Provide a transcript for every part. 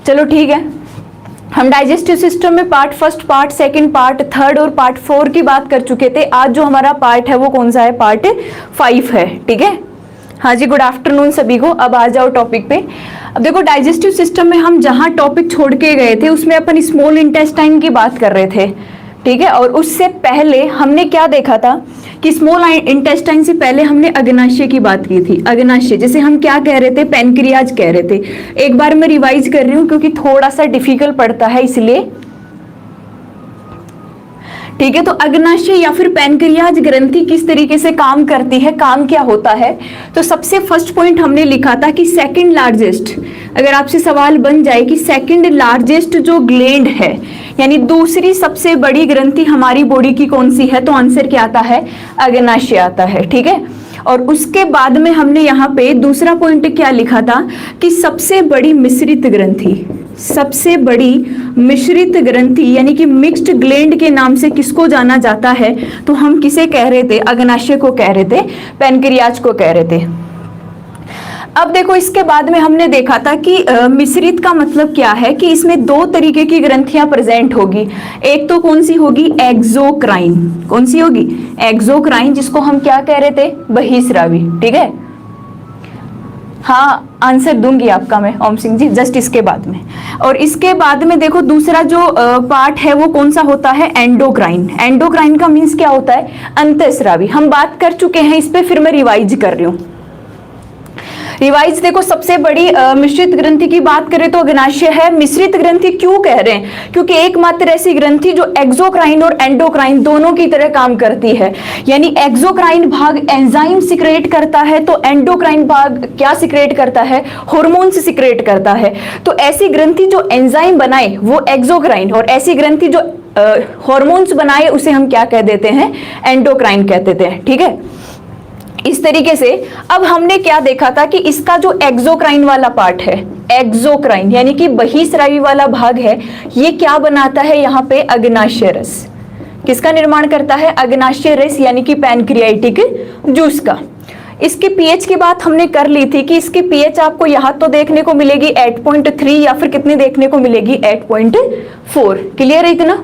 चलो ठीक है, हम डाइजेस्टिव सिस्टम में part first, part second, part third और पार्ट 4 की बात कर चुके थे। आज जो हमारा पार्ट है वो कौन सा है? पार्ट 5 है। ठीक है, हाँ जी, गुड आफ्टरनून सभी को। अब आ जाओ टॉपिक पे। अब देखो, डाइजेस्टिव सिस्टम में हम जहां टॉपिक छोड़ के गए थे उसमें अपन स्मॉल इंटेस्टाइन की बात कर रहे थे। ठीक है, और उससे पहले हमने क्या देखा था कि स्मॉल इंटेस्टाइन से पहले हमने अग्नाशय की बात की थी। अग्नाशय जैसे हम क्या कह रहे थे? पैनक्रियाज कह रहे थे। एक बार मैं रिवाइज कर रही हूँ क्योंकि थोड़ा सा डिफिकल्ट पड़ता है इसलिए। ठीक है, तो अग्नाशय या फिर पैनक्रियाज ग्रंथि किस तरीके से काम करती है, काम क्या होता है? तो सबसे फर्स्ट पॉइंट हमने लिखा था कि सेकंड लार्जेस्ट, अगर आपसे सवाल बन जाए कि सेकंड लार्जेस्ट जो ग्लैंड है यानी दूसरी सबसे बड़ी ग्रंथि हमारी बॉडी की कौन सी है, तो आंसर क्या आता है? अग्नाशय आता है। ठीक है, और उसके बाद में हमने यहाँ पे दूसरा पॉइंट क्या लिखा था कि सबसे बड़ी मिश्रित ग्रंथि, सबसे बड़ी मिश्रित ग्रंथि यानी कि मिक्स्ड ग्लैंड के नाम से किसको जाना जाता है? तो हम किसे कह रहे थे? अग्नाशय को कह रहे थे, पैनक्रियाज को कह रहे थे। अब देखो, इसके बाद में हमने देखा था कि मिश्रित का मतलब क्या है कि इसमें दो तरीके की ग्रंथियां प्रेजेंट होगी। एक तो कौन सी होगी? एक्सोक्राइन। कौन सी होगी? एक्सोक्राइन, जिसको हम क्या कह रहे थे? बहिस्रावी। ठीक है, हाँ आंसर दूंगी आपका मैं ओम सिंह जी जस्ट इसके बाद में। और इसके बाद में देखो, दूसरा जो पार्ट है वो कौन सा होता है? एंडोक्राइन। एंडोक्राइन का मीन्स क्या होता है? अंतःस्रावी। हम बात कर चुके हैं इस पे, फिर मैं रिवाइज कर रही हूँ। रिवाइज देखो, सबसे बड़ी मिश्रित ग्रंथि की बात करें तो अग्नाशय है। मिश्रित ग्रंथि क्यों कह रहे हैं? क्योंकि एकमात्र ऐसी ग्रंथि जो एक्सोक्राइन और एंडोक्राइन दोनों की तरह काम करती है। यानी एक्सोक्राइन भाग एंजाइम सिक्रेट करता है तो एंडोक्राइन भाग क्या सिक्रेट करता है? हार्मोन्स सिक्रेट करता है। तो ऐसी ग्रंथि जो एंजाइम बनाए वो एक्सोक्राइन, और ऐसी ग्रंथि जो हार्मोन्स बनाए उसे हम क्या कह देते हैं? एंडोक्राइन कह देते हैं। ठीक है, इस तरीके से अब हमने क्या देखा था कि इसका जो एक्सोक्राइन वाला पार्ट है, एक्सोक्राइन यानी कि बहिस्रावी वाला भाग है, ये क्या बनाता है? यहाँ पे अग्नाशय रस। किसका निर्माण करता है? अग्नाशय रस यानी कि पैनक्रियाटिक जूस का। इसकी पीएच की बात हमने कर ली थी कि इसकी पीएच आपको यहाँ तो देखने को मिलेगी 8.3 या फिर कितनी देखने को मिलेगी? 8.4। क्लियर है इतना?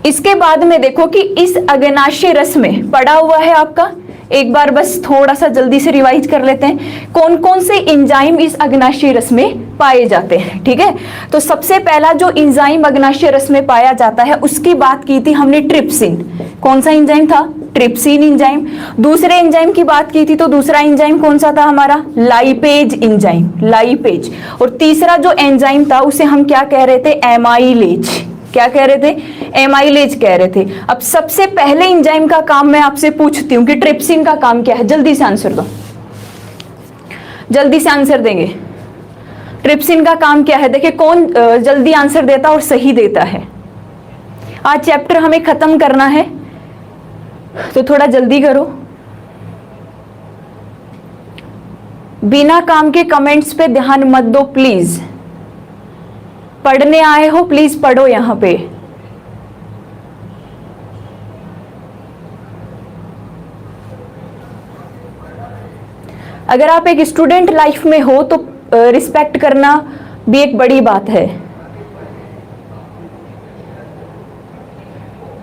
इसके बाद में देखो कि इस अग्नाशय रस में पड़ा हुआ है आपका, एक बार बस थोड़ा सा जल्दी से रिवाइज कर लेते हैं कौन कौन से एंजाइम इस अग्नाशय रस में पाए जाते हैं। ठीक है, तो सबसे पहला जो एंजाइम अग्नाशय रस में पाया जाता है उसकी बात की थी हमने, ट्रिप्सिन। कौन सा एंजाइम था? Trypsin enzyme. दूसरे एंजाइम की बात की थी तो दूसरा एंजाइम कौन सा था हमारा? Lipase enzyme, lipase. और तीसरा जो एंजाइम था उसे हम क्या कह रहे थे? एमाइलेज। क्या कह रहे थे? एमाइलेज कह रहे थे। अब सबसे पहले एंजाइम का काम मैं आपसे पूछती हूँ कि ट्रिप्सिन का काम क्या है? जल्दी से आंसर दो, जल्दी से आंसर देंगे। ट्रिप्सिन का काम क्या है? देखिए कौन जल्दी आंसर देता और सही देता है। आज चैप्टर हमें खत्म करना है तो थोड़ा जल्दी करो। बिना काम के कमेंट्स पे ध्यान मत दो प्लीज। पढ़ने आए हो प्लीज पढ़ो यहां पे। अगर आप एक स्टूडेंट लाइफ में हो तो रिस्पेक्ट करना भी एक बड़ी बात है।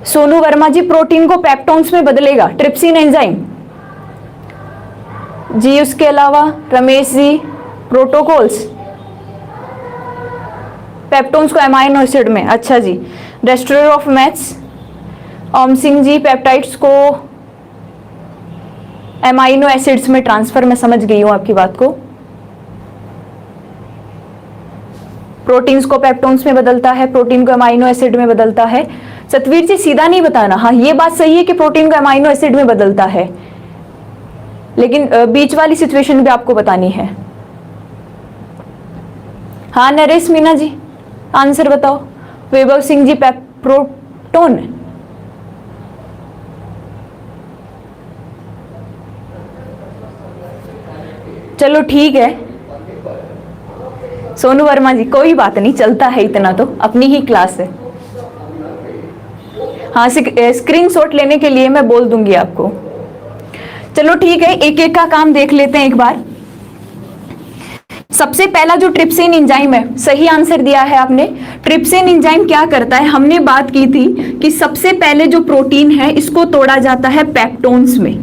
सोनू वर्मा जी, प्रोटीन को पेप्टोन्स में बदलेगा ट्रिप्सिन एंजाइम जी। उसके अलावा रमेश जी, प्रोटोकॉल्स पेप्टोन्स को अमाइनो एसिड में। अच्छा जी, restore of maths Om Singh ji, peptides को अमाइनो एसिड्स में ट्रांसफर। मैं समझ गई हूं आपकी बात को। प्रोटीन्स को पेप्टोन्स में बदलता है, प्रोटीन को अमाइनो एसिड में बदलता है। सतवीर जी सीधा नहीं बताना। हाँ ये बात सही है कि प्रोटीन को अमाइनो एसिड में बदलता है, लेकिन बीच वाली सिचुएशन भी आपको बतानी है। हाँ नरेश मीना जी आंसर बताओ। वैभव सिंह जी, प्रोटोन। चलो ठीक है सोनू वर्मा जी, कोई बात नहीं, चलता है इतना तो, अपनी ही क्लास है। हाँ स्क्रीनशॉट लेने के लिए मैं बोल दूंगी आपको। चलो ठीक है, एक एक का काम देख लेते हैं एक बार। सबसे पहला जो ट्रिप्सिन एंजाइम है, सही आंसर दिया है आपने। ट्रिप्सिन एंजाइम क्या करता है, हमने बात की थी कि सबसे पहले जो प्रोटीन है इसको तोड़ा जाता है पेप्टोन्स में,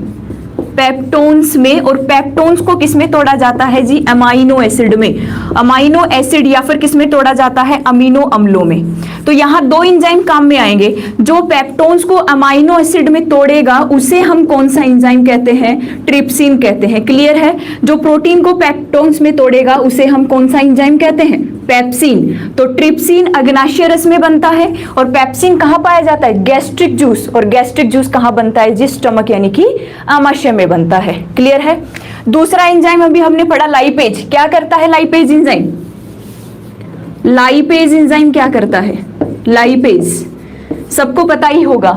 पेप्टोन्स में, और पेप्टोन्स को किसमें तोड़ा जाता है जी, अमाइनो एसिड में, अमाइनो एसिड, या फिर किसमें तोड़ा जाता है, अमीनो अम्लों में। तो यहाँ दो एंजाइम काम में आएंगे, जो पेप्टोन्स को अमाइनो एसिड में तोड़ेगा उसे हम कौन सा एंजाइम कहते हैं, ट्रिप्सिन कहते हैं। क्लियर है, जो प्रोटीन को पेप्टोन्स में तोड़ेगा उसे हम कौन सा एंजाइम कहते हैं, पेप्सिन। तो ट्रिप्सिन अग्नाशय रस में बनता है, और पेप्सिन कहाँ पाया जाता है, गैस्ट्रिक जूस, और गैस्ट्रिक जूस कहाँ बनता है जी, स्टमक यानी कि आमाशय में बनता है। क्लियर है। दूसरा एंजाइम अभी हमने पढ़ा लाइपेज, क्या करता है लाइपेज एंजाइम, लाइपेज एंजाइम क्या करता है, लाइपेज सबको पता ही होगा।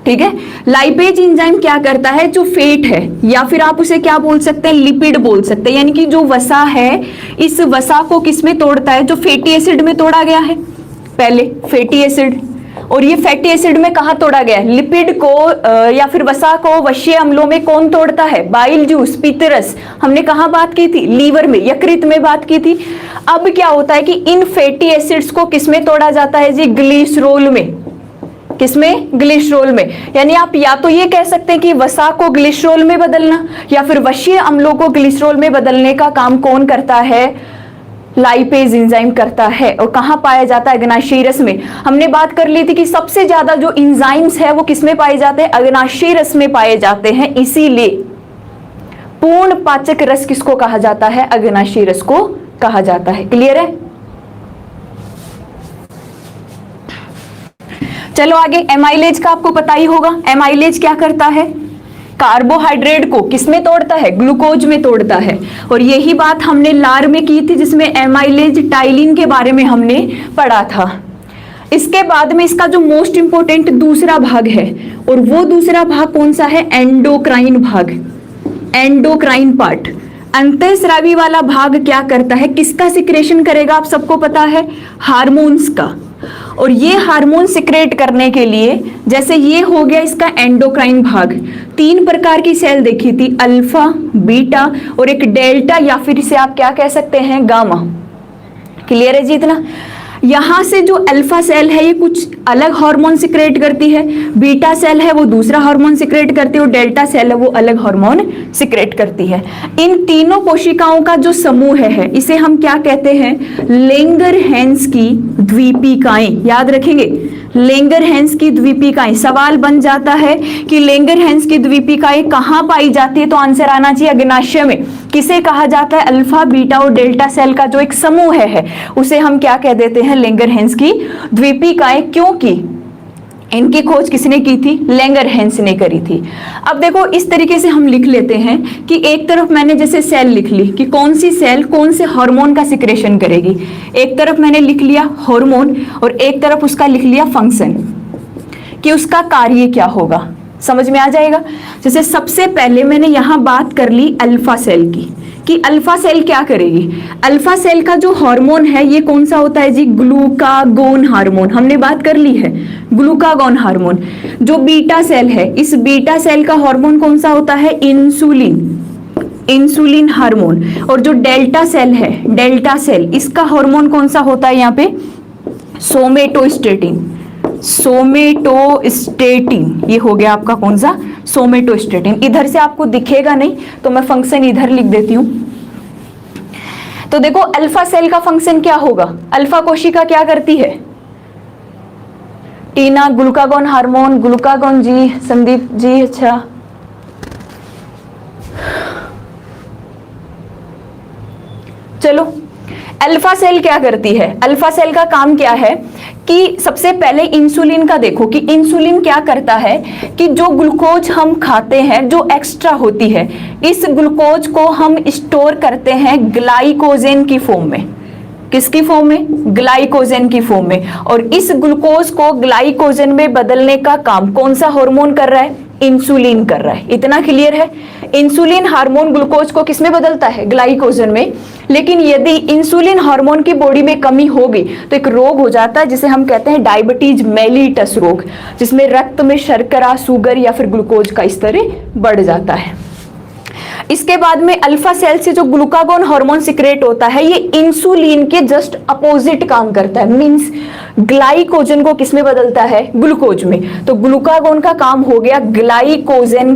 ठीक है, लाइपेज एंजाइम क्या करता है, जो फैट है, या फिर आप उसे क्या बोल सकते हैं, लिपिड बोल सकते हैं, यानी कि जो वसा है, इस वसा को किसमें तोड़ता है, जो फैटी एसिड में तोड़ा गया है पहले, फैटी एसिड, और ये फैटी एसिड में कहा तोड़ा गया है, लिपिड को या फिर वसा को वश्य अम्लों में कौन तोड़ता है, बाइल जूस, पित्तरस। हमने कहाँ बात की थी, लीवर में, यकृत में बात की थी। अब क्या होता है कि इन फैटी एसिड्स को किसमें तोड़ा जाता है जी, ग्लिसरोल में, किसमें, ग्लिसरोल में। यानी आप या तो ये कह सकते हैं कि वसा को ग्लिसरोल में बदलना, या फिर वश्य अम्लों को ग्लिसरोल में बदलने का काम कौन करता है, लाइपेज एंजाइम करता है। और कहां पाया जाता है, अग्नाशयी रस में। हमने बात कर ली थी कि सबसे ज्यादा जो एंजाइम्स है वो किसमें पाए जाते हैं, अग्नाशयी रस में पाए जाते हैं, इसीलिए पूर्ण पाचक रस किसको कहा जाता है, अग्नाशयी रस को कहा जाता है। क्लियर है। चलो आगे, एमाइलेज का आपको पता ही होगा। एमाइलेज क्या करता है, कार्बोहाइड्रेट को किसमें तोड़ता है, ग्लूकोज में तोड़ता है। और यही बात हमने लार में की थी, जिसमें एमाइलेज टाइलिन के बारे में हमने पढ़ा था। इसके बाद में इसका जो मोस्ट इंपोर्टेंट दूसरा भाग है, और वो दूसरा भाग कौन सा है, एंडोक्राइन भाग, एंडोक्राइन पार्ट। अंतःस्रावी वाला भाग क्या करता है, किसका सिक्रेशन करेगा, आप सबको पता है, हार्मोन्स का। और ये हार्मोन सिक्रेट करने के लिए, जैसे ये हो गया इसका एंडोक्राइन भाग, 3 प्रकार की सेल देखी थी, अल्फा, बीटा और एक डेल्टा, या फिर इसे आप क्या कह सकते हैं, गामा। क्लियर है जी इतना। यहां से जो अल्फा सेल है ये कुछ अलग हार्मोन सिक्रेट करती है, बीटा सेल है वो दूसरा हार्मोन सिक्रेट करती है, और डेल्टा सेल है वो अलग हार्मोन सिक्रेट करती है। इन तीनों कोशिकाओं का जो समूह है इसे हम क्या कहते हैं, लेंगरहैंस की द्वीपिकाएं। याद रखेंगे, लेंगरहैंस की द्वीपिकाएं। सवाल बन जाता है कि लेंगरहैंस की द्वीपिकाएं कहां पाई जाती है, तो आंसर आना चाहिए अग्नाशय में। किसे कहा जाता है, अल्फा, बीटा और डेल्टा सेल का जो एक समूह है उसे हम क्या कह देते हैं, लेंगरहैंस की द्वीपिकाएं। क्योंकि इनकी खोज किसने की थी, लेंगरहैंस ने करी थी। अब देखो इस तरीके से हम लिख लेते हैं कि एक तरफ मैंने जैसे सेल लिख ली कि कौन सी सेल कौन से हार्मोन का सिक्रेशन करेगी। एक तरफ मैंने लिख लिया हार्मोन, और एक तरफ उसका लिख लिया फंक्शन, कि उसका कार्य क्या होगा। समझ में आ जाएगा। जैसे सबसे पहले मैंने यहां बात कर ली अल्फा सेल की, कि अल्फा सेल क्या करेगी। अल्फा सेल का जो हार्मोन है ये कौन सा होता है जी, ग्लूकागोन हार्मोन। हमने बात कर ली है ग्लूकागोन हार्मोन। जो बीटा सेल है, इस बीटा सेल का हार्मोन कौन सा होता है, इंसुलिन, इंसुलिन हार्मोन। और जो डेल्टा सेल है, डेल्टा सेल, इसका हार्मोन कौन सा होता है यहाँ पे, सोमेटोस्टेटिन, सोमेटोस्टेटिन। ये हो गया आपका कौन सा, सोमेटोस्टेटिन। इधर से आपको दिखेगा नहीं तो मैं फंक्शन इधर लिख देती हूं। तो देखो अल्फा सेल का फंक्शन क्या होगा, अल्फा कोशिका क्या करती है, टीना, ग्लूकागोन हार्मोन, ग्लूकागोन जी, संदीप जी, अच्छा चलो। अल्फा सेल क्या करती है, अल्फा सेल का काम क्या है कि सबसे पहले इंसुलिन का देखो कि इंसुलिन क्या करता है कि जो ग्लूकोज हम खाते हैं जो एक्स्ट्रा होती है, इस ग्लूकोज को हम स्टोर करते हैं ग्लाइकोजेन की फॉर्म में। किसकी फॉर्म में, ग्लाइकोजेन की फॉर्म में। और इस ग्लूकोज को ग्लाइकोजेन में बदलने का काम कौन सा हार्मोन कर रहा है, इंसुलिन कर रहा है। इतना क्लियर है। इंसुलिन हार्मोन ग्लूकोज को किसमें बदलता है, ग्लाइकोजन में। लेकिन यदि इंसुलिन हार्मोन की बॉडी में कमी होगी तो एक रोग हो जाता है जिसे हम कहते हैं डायबिटीज मेलिटस रोग, जिसमें रक्त में शर्करा, शुगर या फिर ग्लूकोज का स्तर बढ़ जाता है। इसके बाद में अल्फा सेल से जो ग्लूकागोन हार्मोन सिक्रेट होता है, ये इंसुलिन के जस्ट अपोजिट काम करता है। मींस ग्लाइकोजन को किसमें बदलता है? ग्लूकोज में। तो ग्लूकागोन का काम हो गया ग्लाइकोजन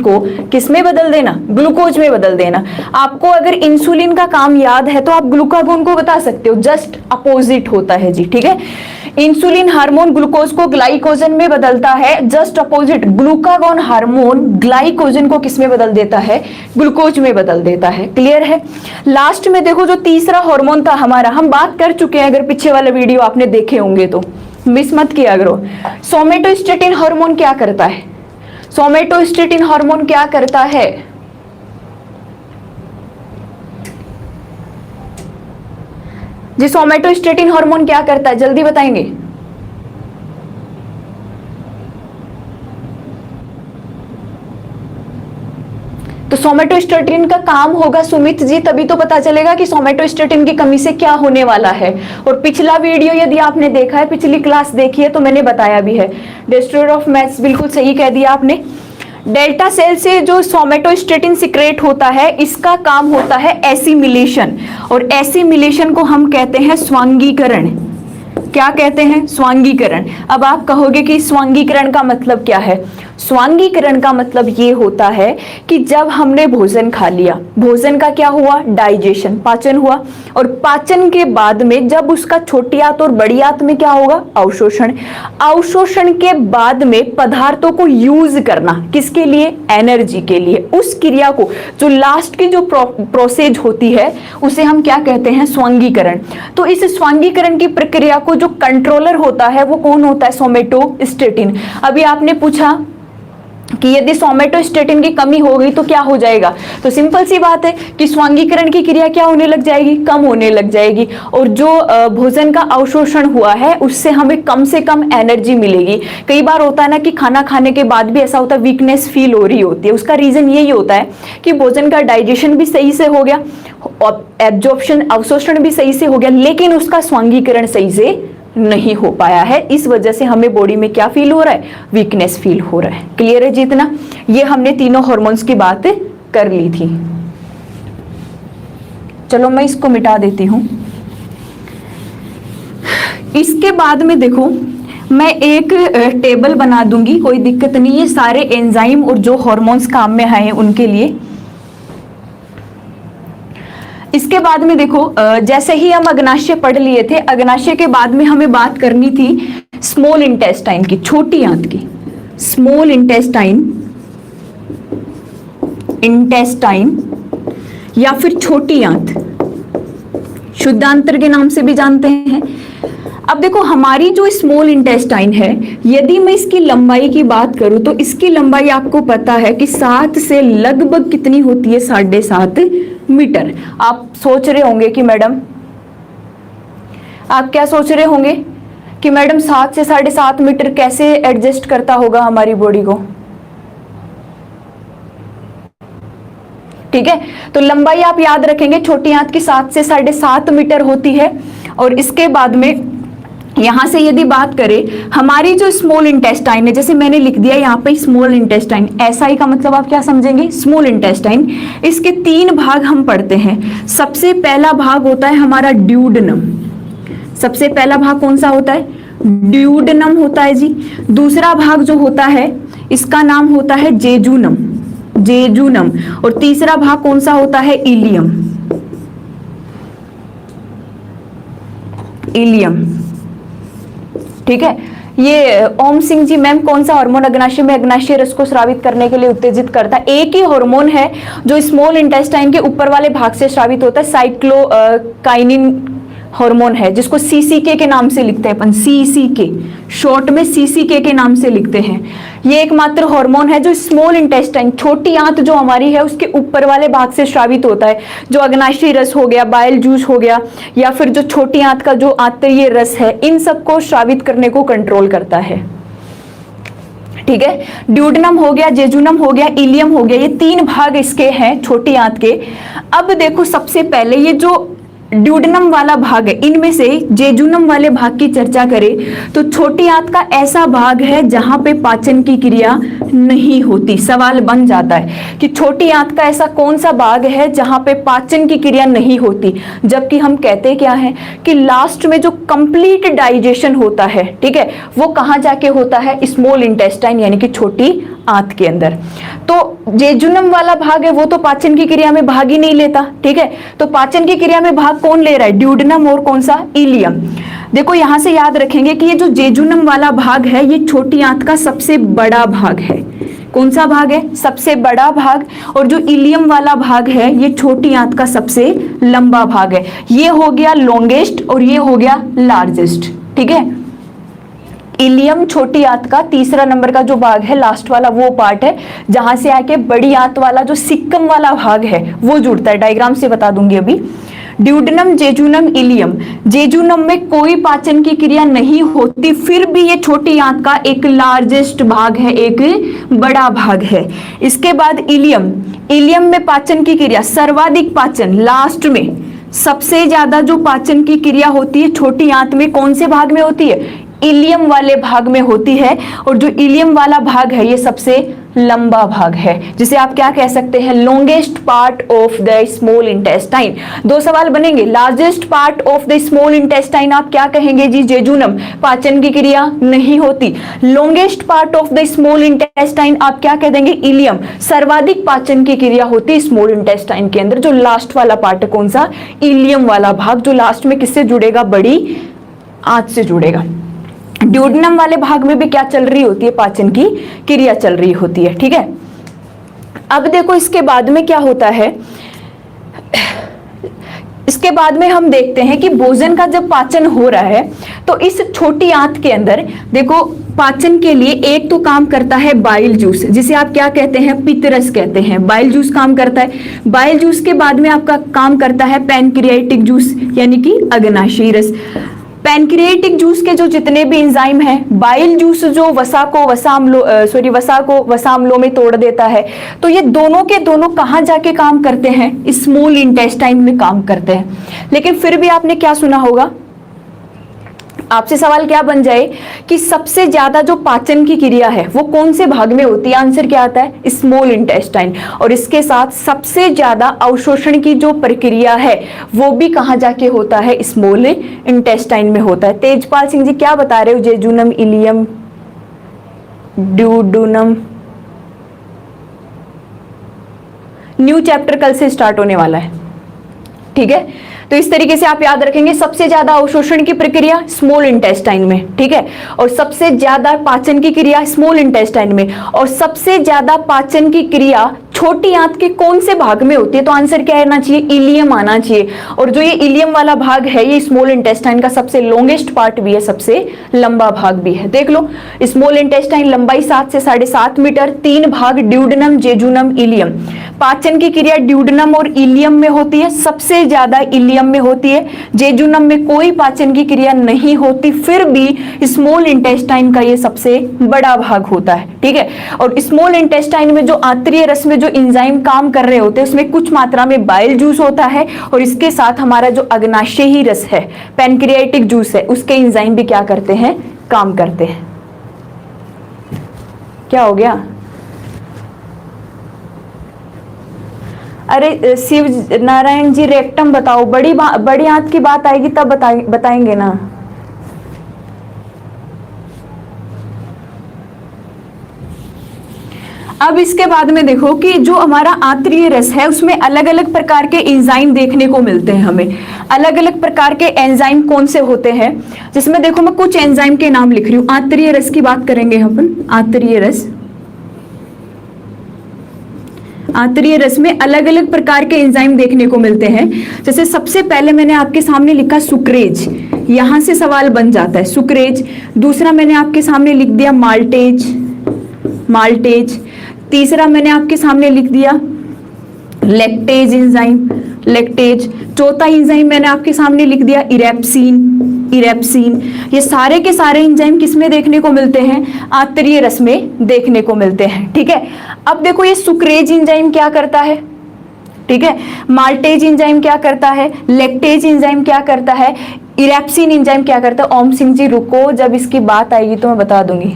को किसमें बदल देना? ग्लूकोज में बदल देना। आपको अगर इंसुलिन का काम याद है तो आप ग्लूकागोन को बता सकते हो, जस्ट अपोजिट होता है जी, ठीक है। इंसुलिन हार्मोन ग्लूकोज को ग्लाइकोजन में बदलता है, just opposite glucagon hormone glycogen को किसमें बदल देता है? ग्लूकोज में बदल देता है। क्लियर है? लास्ट में देखो जो तीसरा हार्मोन था हमारा, हम बात कर चुके हैं, अगर पीछे वाला वीडियो आपने देखे होंगे तो मिस मत किया करो। सोमेटोस्टेटिन हार्मोन क्या करता है? सोमेटोस्टेटिन हार्मोन क्या करता है? जी सोमेटोस्टेटिन हार्मोन क्या करता है, जल्दी बताएंगे। तो सोमेटोस्टेटिन का काम होगा सुमित जी, तभी तो पता चलेगा कि सोमेटोस्टेटिन की कमी से क्या होने वाला है। और पिछला वीडियो यदि आपने देखा है, पिछली क्लास देखी है तो मैंने बताया भी है। डिस्ट्रॉयर ऑफ मैथ्स बिल्कुल सही कह दिया आपने। डेल्टा सेल से जो सोमेटोस्टेटिन सिक्रेट होता है, इसका काम होता है एसिमिलेशन, और एसिमिलेशन को हम कहते हैं स्वांगीकरण। क्या कहते हैं? स्वांगीकरण। अब आप कहोगे कि स्वांगीकरण का मतलब क्या है? स्वांगीकरण का मतलब ये होता है कि जब हमने भोजन खा लिया, भोजन का क्या हुआ? डाइजेशन, पाचन हुआ, और पाचन के बाद में जब उसका छोटी आंत और बड़ी आंत में क्या होगा? अवशोषण। अवशोषण के बाद में पदार्थों को यूज करना, किसके लिए? एनर्जी के लिए। उस क्रिया को, जो लास्ट की जो प्रोसेस होती है, उसे हम क्या कहते हैं? स्वांगीकरण। तो इस स्वांगीकरण की प्रक्रिया को जो कंट्रोलर होता है वो कौन होता है? सोमेटोस्टेटिन। अभी आपने पूछा कि यदि सोमेटोस्टेटिन की कमी हो गई तो क्या हो जाएगा? तो सिंपल सी बात है कि स्वांगीकरण की क्रिया क्या होने लग जाएगी? कम होने लग जाएगी, और जो भोजन का अवशोषण हुआ है उससे हमें कम से कम एनर्जी मिलेगी। कई बार होता है ना कि खाना खाने के बाद भी ऐसा होता है, वीकनेस फील हो रही होती है। उसका रीजन यही होता है कि भोजन का डाइजेशन भी सही से हो गया, एब्जॉर्प्शन, अवशोषण भी सही से हो गया, लेकिन उसका स्वांगीकरण सही से नहीं हो पाया है। इस वजह से हमें बॉडी में क्या फील हो रहा है? वीकनेस फील हो रहा है। क्लियर है जितना? ये हमने तीनों हार्मोन्स की बात कर ली थी। चलो मैं इसको मिटा देती हूं। इसके बाद में देखो मैं एक टेबल बना दूंगी, कोई दिक्कत नहीं है, सारे एंजाइम और जो हार्मोन्स काम में आए उनके लिए। इसके बाद में देखो जैसे ही हम अग्नाशय पढ़ लिए थे, अग्नाशय के बाद में हमें बात करनी थी स्मॉल इंटेस्टाइन की, छोटी आंत की। स्मॉल इंटेस्टाइन या फिर छोटी आंत, शुद्धांत्र के नाम से भी जानते हैं। अब देखो हमारी जो स्मॉल इंटेस्टाइन है, यदि मैं इसकी लंबाई की बात करूं तो इसकी लंबाई आपको पता है कि 7 से लगभग कितनी होती है? 7.5 मीटर। आप सोच रहे होंगे कि मैडम, आप क्या सोच रहे होंगे कि मैडम 7 से 7.5 मीटर कैसे एडजस्ट करता होगा हमारी बॉडी को? ठीक है, तो लंबाई आप याद रखेंगे, छोटी आंत की 7 से 7.5 मीटर होती है। और इसके बाद में यहां से यदि बात करें, हमारी जो स्मॉल इंटेस्टाइन है, जैसे मैंने लिख दिया यहाँ पे स्मॉल इंटेस्टाइन, एसआई का मतलब आप क्या समझेंगे? Small intestine. इसके 3 भाग हम पढ़ते हैं। सबसे पहला भाग होता है हमारा ड्यूडेनम। सबसे पहला भाग कौन सा होता है? ड्यूडेनम होता है जी। दूसरा भाग जो होता है इसका नाम होता है जेजुनम, जेजुनम। और तीसरा भाग कौन सा होता है? Ileum, ileum. ठीक है, ये ओम सिंह जी मैम कौन सा हार्मोन अग्नाशय में अग्नाशय रस को स्रावित करने के लिए उत्तेजित करता है? एक ही हार्मोन है जो स्मॉल इंटेस्टाइन के ऊपर वाले भाग से स्रावित होता है, साइक्लोकाइनिन हार्मोन है, जिसको सीसीके के नाम से लिखते हैं अपन, सीसीके, शॉर्ट में सीसीके के नाम से लिखते हैं। ये एकमात्र हार्मोन है जो स्मॉल इंटेस्टाइन, छोटी आंत जो हमारी है उसके ऊपर वाले भाग से स्रावित होता है, जो अग्नाशयी रस हो गया, बाइल जूस हो गया, या फिर जो छोटी आंत का जो आंतरीय रस है, इन सबको स्रावित करने को कंट्रोल करता है। ठीक है। ड्यूडेनम हो गया, जेजुनम हो गया, इलियम हो गया, ये 3 भाग इसके हैं छोटी आंत के। अब देखो सबसे पहले ये जो ड्यूडेनम वाला भाग है, इनमें से जेजुनम वाले भाग की चर्चा करें तो छोटी आंत का ऐसा भाग है जहां पे पाचन की क्रिया नहीं होती। सवाल बन जाता है कि छोटी आंत का ऐसा कौन सा भाग है जहां पे पाचन की क्रिया नहीं होती, जबकि हम कहते क्या है कि लास्ट में जो कंप्लीट डाइजेशन होता है, ठीक है, वो कहां जाके होता है, स्मॉल इंटेस्टाइन यानी कि छोटी आंत के अंदर। तो जेजुनम वाला भाग है वो तो पाचन की क्रिया में भाग ही नहीं लेता, ठीक है। तो पाचन की क्रिया में भाग कौन ले रहा है, ड्यूडेनम और कौन सा, इलियम। देखो यहां से याद रखेंगे कि ये जो जेजुनम वाला भाग है ये छोटी आंत का सबसे बड़ा भाग है। कौन सा भाग है, सबसे बड़ा भाग। और जो इलियम वाला भाग है ये छोटी आंत का सबसे लंबा भाग है। ये हो गया लॉन्गेस्ट और ये हो गया लार्जेस्ट, ठीक है। इलियम छोटी आंत का तीसरा नंबर का जो भाग है, लास्ट वाला वो पार्ट है जहां से आके बड़ी आंत वाला जो सिक्कम वाला भाग है वो जुड़ता है। डायग्राम से बता दूंगी अभी। Duodenum, jejunum, ilium. जेजुनम में कोई पाचन की क्रिया नहीं होती, फिर भी ये छोटी आंत का एक लार्जेस्ट भाग है, एक बड़ा भाग है। इसके बाद इलियम। इलियम में पाचन की क्रिया, सर्वाधिक पाचन, लास्ट में सबसे ज्यादा जो पाचन की क्रिया होती है छोटी आंत में कौन से भाग में होती है, इलियम वाले भाग में होती है। और जो इलियम वाला भाग है ये सबसे लंबा भाग है, जिसे आप क्या कह सकते हैं, longest part of the small intestine. 2 सवाल बनेंगे, largest part of the small intestine आप क्या कहेंगे जी, जेजुनम, पाचन की क्रिया नहीं होती। Longest part of the small intestine आप क्या कह देंगे, इलियम, सर्वाधिक पाचन की क्रिया होती है स्मॉल इंटेस्टाइन के अंदर। जो लास्ट वाला पार्ट है कौन सा, इलियम वाला भाग, जो लास्ट में किससे जुड़ेगा, बड़ी आंत से जुड़ेगा। ड्यूडेनम वाले भाग में भी क्या चल रही होती है, पाचन की क्रिया चल रही होती है, ठीक है। अब देखो इसके बाद में क्या होता है, इसके बाद में हम देखते हैं कि भोजन का जब पाचन हो रहा है तो इस छोटी आंत के अंदर देखो पाचन के लिए एक तो काम करता है बाइल जूस, जिसे आप क्या कहते हैं, पित्तरस कहते हैं। बाइल जूस काम करता है। बाइल जूस के बाद में आपका काम करता है पैनक्रियाटिक जूस यानी कि अग्नाशयी रस। पैनक्रियाटिक जूस के जो जितने भी एंजाइम हैं, बाइल जूस जो वसा को वसा अम्लों में तोड़ देता है, तो ये दोनों के दोनों कहां जाके काम करते हैं, स्मॉल इंटेस्टाइन में काम करते हैं। लेकिन फिर भी आपने क्या सुना होगा, आपसे सवाल क्या बन जाए कि सबसे ज्यादा जो पाचन की क्रिया है वो कौन से भाग में होती है, आंसर क्या आता है, स्मॉल इंटेस्टाइन। और इसके साथ सबसे ज्यादा अवशोषण की जो प्रक्रिया है वो भी कहां जाके होता है, स्मॉल इंटेस्टाइन में होता है। तेजपाल सिंह जी क्या बता रहे हो, jejunum, ileum, duodenum, new chapter कल से स्टार्ट होने वाला है, ठीक है। तो इस तरीके से आप याद रखेंगे, सबसे ज्यादा अवशोषण की प्रक्रिया स्मॉल इंटेस्टाइन में, ठीक है, और सबसे ज्यादा पाचन की क्रिया स्मॉल इंटेस्टाइन में, और सबसे ज्यादा पाचन की क्रिया छोटी आंत के कौन से भाग में होती है, तो आंसर क्या आना चाहिए, इलियम आना चाहिए। और जो ये इलियम वाला भाग है ये स्मॉल इंटेस्टाइन का सबसे लॉन्गेस्ट पार्ट भी है, सबसे लंबा भाग भी है। देख लो, स्मॉल इंटेस्टाइन लंबाई 7 से 7.5 मीटर, 3 भाग ड्यूडेनम, जेजुनम, इलियम। पाचन की क्रिया ड्यूडेनम और इलियम में होती है, सबसे ज्यादा इलियम में होती है। जेजुनम में कोई पाचन की क्रिया नहीं होती, फिर भी स्मॉल इंटेस्टाइन का ये सबसे बड़ा भाग होता है, ठीक है। और स्मॉल इंटेस्टाइन में जो आंतरीय रस में जो एंजाइम काम कर रहे होते हैं उसमें कुछ मात्रा में बाइल जूस होता है, और इसके साथ हमारा जो अग्नाशयी रस है, पैनक्रियाटिक जूस है, उसके एंजाइम भी क्या करते हैं, काम करते हैं। क्या हो गया, अरे शिव नारायण जी रेक्टम बताओ, बड़ी आंत की बात आएगी तब बताएंगे ना। अब इसके बाद में देखो कि जो हमारा आंतरीय रस है उसमें अलग अलग प्रकार के एंजाइम देखने को मिलते हैं हमें। अलग अलग प्रकार के एंजाइम कौन से होते हैं, जिसमें देखो मैं कुछ एंजाइम के नाम लिख रही हूं। आंतरीय रस की बात करेंगे अपन। आंतरीय रस में अलग अलग प्रकार के एंजाइम देखने को मिलते हैं। जैसे सबसे पहले मैंने आपके सामने लिखा सुक्रेज, यहां से सवाल बन जाता है सुक्रेज। दूसरा मैंने आपके सामने लिख दिया माल्टेज। तीसरा मैंने आपके सामने लिख दिया लैक्टेज एंजाइम, लैक्टेज। चौथा एंजाइम मैंने आपके सामने लिख दिया इरेप्सिन, इरेप्सिन। ये सारे के सारे एंजाइम किस में देखने को मिलते हैं? आंतरीय रस में देखने को मिलते हैं, ठीक है। अब देखो ये सुक्रेज एंजाइम क्या करता है, ठीक है, माल्टेज एंजाइम क्या करता है, लैक्टेज एंजाइम क्या करता है, इरेप्सिन एंजाइम क्या करता है। ओम सिंह जी रुको, जब इसकी बात आएगी तो मैं बता दूंगी।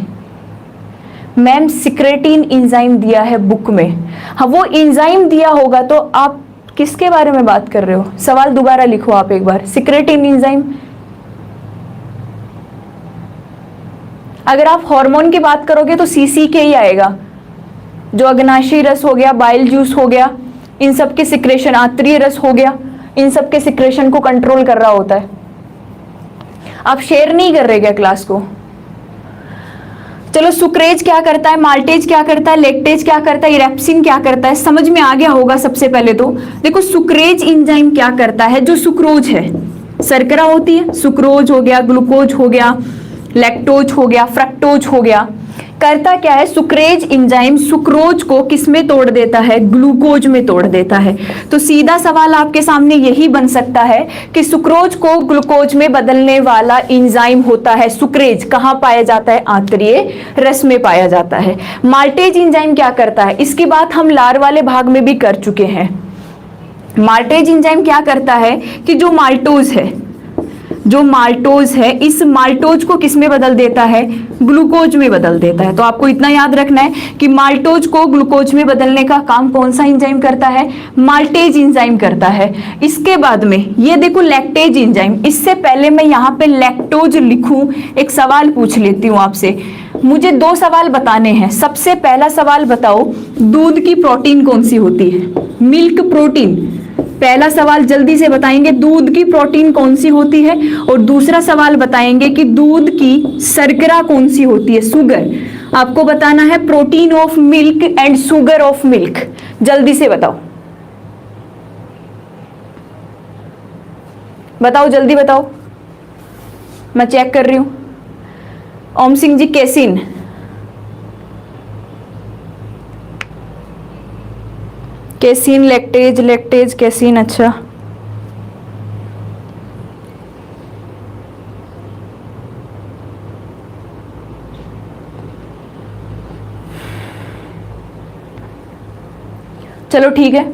मैम सिक्रेटिन एंजाइम दिया है बुक में, हाँ वो एंजाइम दिया होगा तो आप किसके बारे में बात कर रहे हो? सवाल दोबारा लिखो आप एक बार, सिक्रेटिन एंजाइम। अगर आप हार्मोन की बात करोगे तो सीसी के ही आएगा, जो अग्नाशयी रस हो गया, बाइल जूस हो गया, इन सब के सिक्रेशन, आंतरीय रस हो गया, इन सब के सिक्रेशन को कंट्रोल कर रहा होता है। आप शेयर नहीं कर रहे क्या क्लास को? चलो सुक्रेज क्या करता है, माल्टेज क्या करता है, लैक्टेज क्या करता है, इरेप्सिन क्या करता है, समझ में आ गया होगा। सबसे पहले तो देखो सुक्रेज एंजाइम क्या करता है, जो सुक्रोज है, शर्करा होती है, सुक्रोज हो गया, ग्लूकोज हो गया, लैक्टोज हो गया, फ्रक्टोज हो गया, करता क्या है सुक्रेज एंजाइम सुक्रोज को किस में तोड़ देता है? ग्लूकोज में तोड़ देता है। तो सीधा सवाल आपके सामने यही बन सकता है कि सुक्रोज को ग्लूकोज में बदलने वाला एंजाइम होता है सुक्रेज। कहां पाया जाता है? आंतरीय रस में पाया जाता है। माल्टेज एंजाइम क्या करता है? इसकी बात हम लार वाले भाग में भी कर चुके हैं। माल्टेज एंजाइम क्या करता है कि जो माल्टोज है, जो माल्टोज है, इस माल्टोज को किस में बदल देता है? ग्लूकोज में बदल देता है। तो आपको इतना याद रखना है कि माल्टोज को ग्लूकोज में बदलने का काम कौन सा एंजाइम करता है? माल्टेज एंजाइम करता है। इसके बाद में ये देखो लैक्टेज एंजाइम। इससे पहले मैं यहाँ पे लैक्टोज लिखूं, एक सवाल पूछ लेती हूँ आपसे। मुझे दो सवाल बताने हैं। सबसे पहला सवाल बताओ, दूध की प्रोटीन कौन सी होती है? Milk protein. पहला सवाल जल्दी से बताएंगे, दूध की प्रोटीन कौन सी होती है। और दूसरा सवाल बताएंगे कि दूध की शर्करा कौन सी होती है? शुगर। आपको बताना है protein of milk and sugar of milk. जल्दी से बताओ, बताओ जल्दी बताओ, मैं चेक कर रही हूं। Om Singh ji casein, casein, lactase, lactase, casein. अच्छा चलो ठीक है,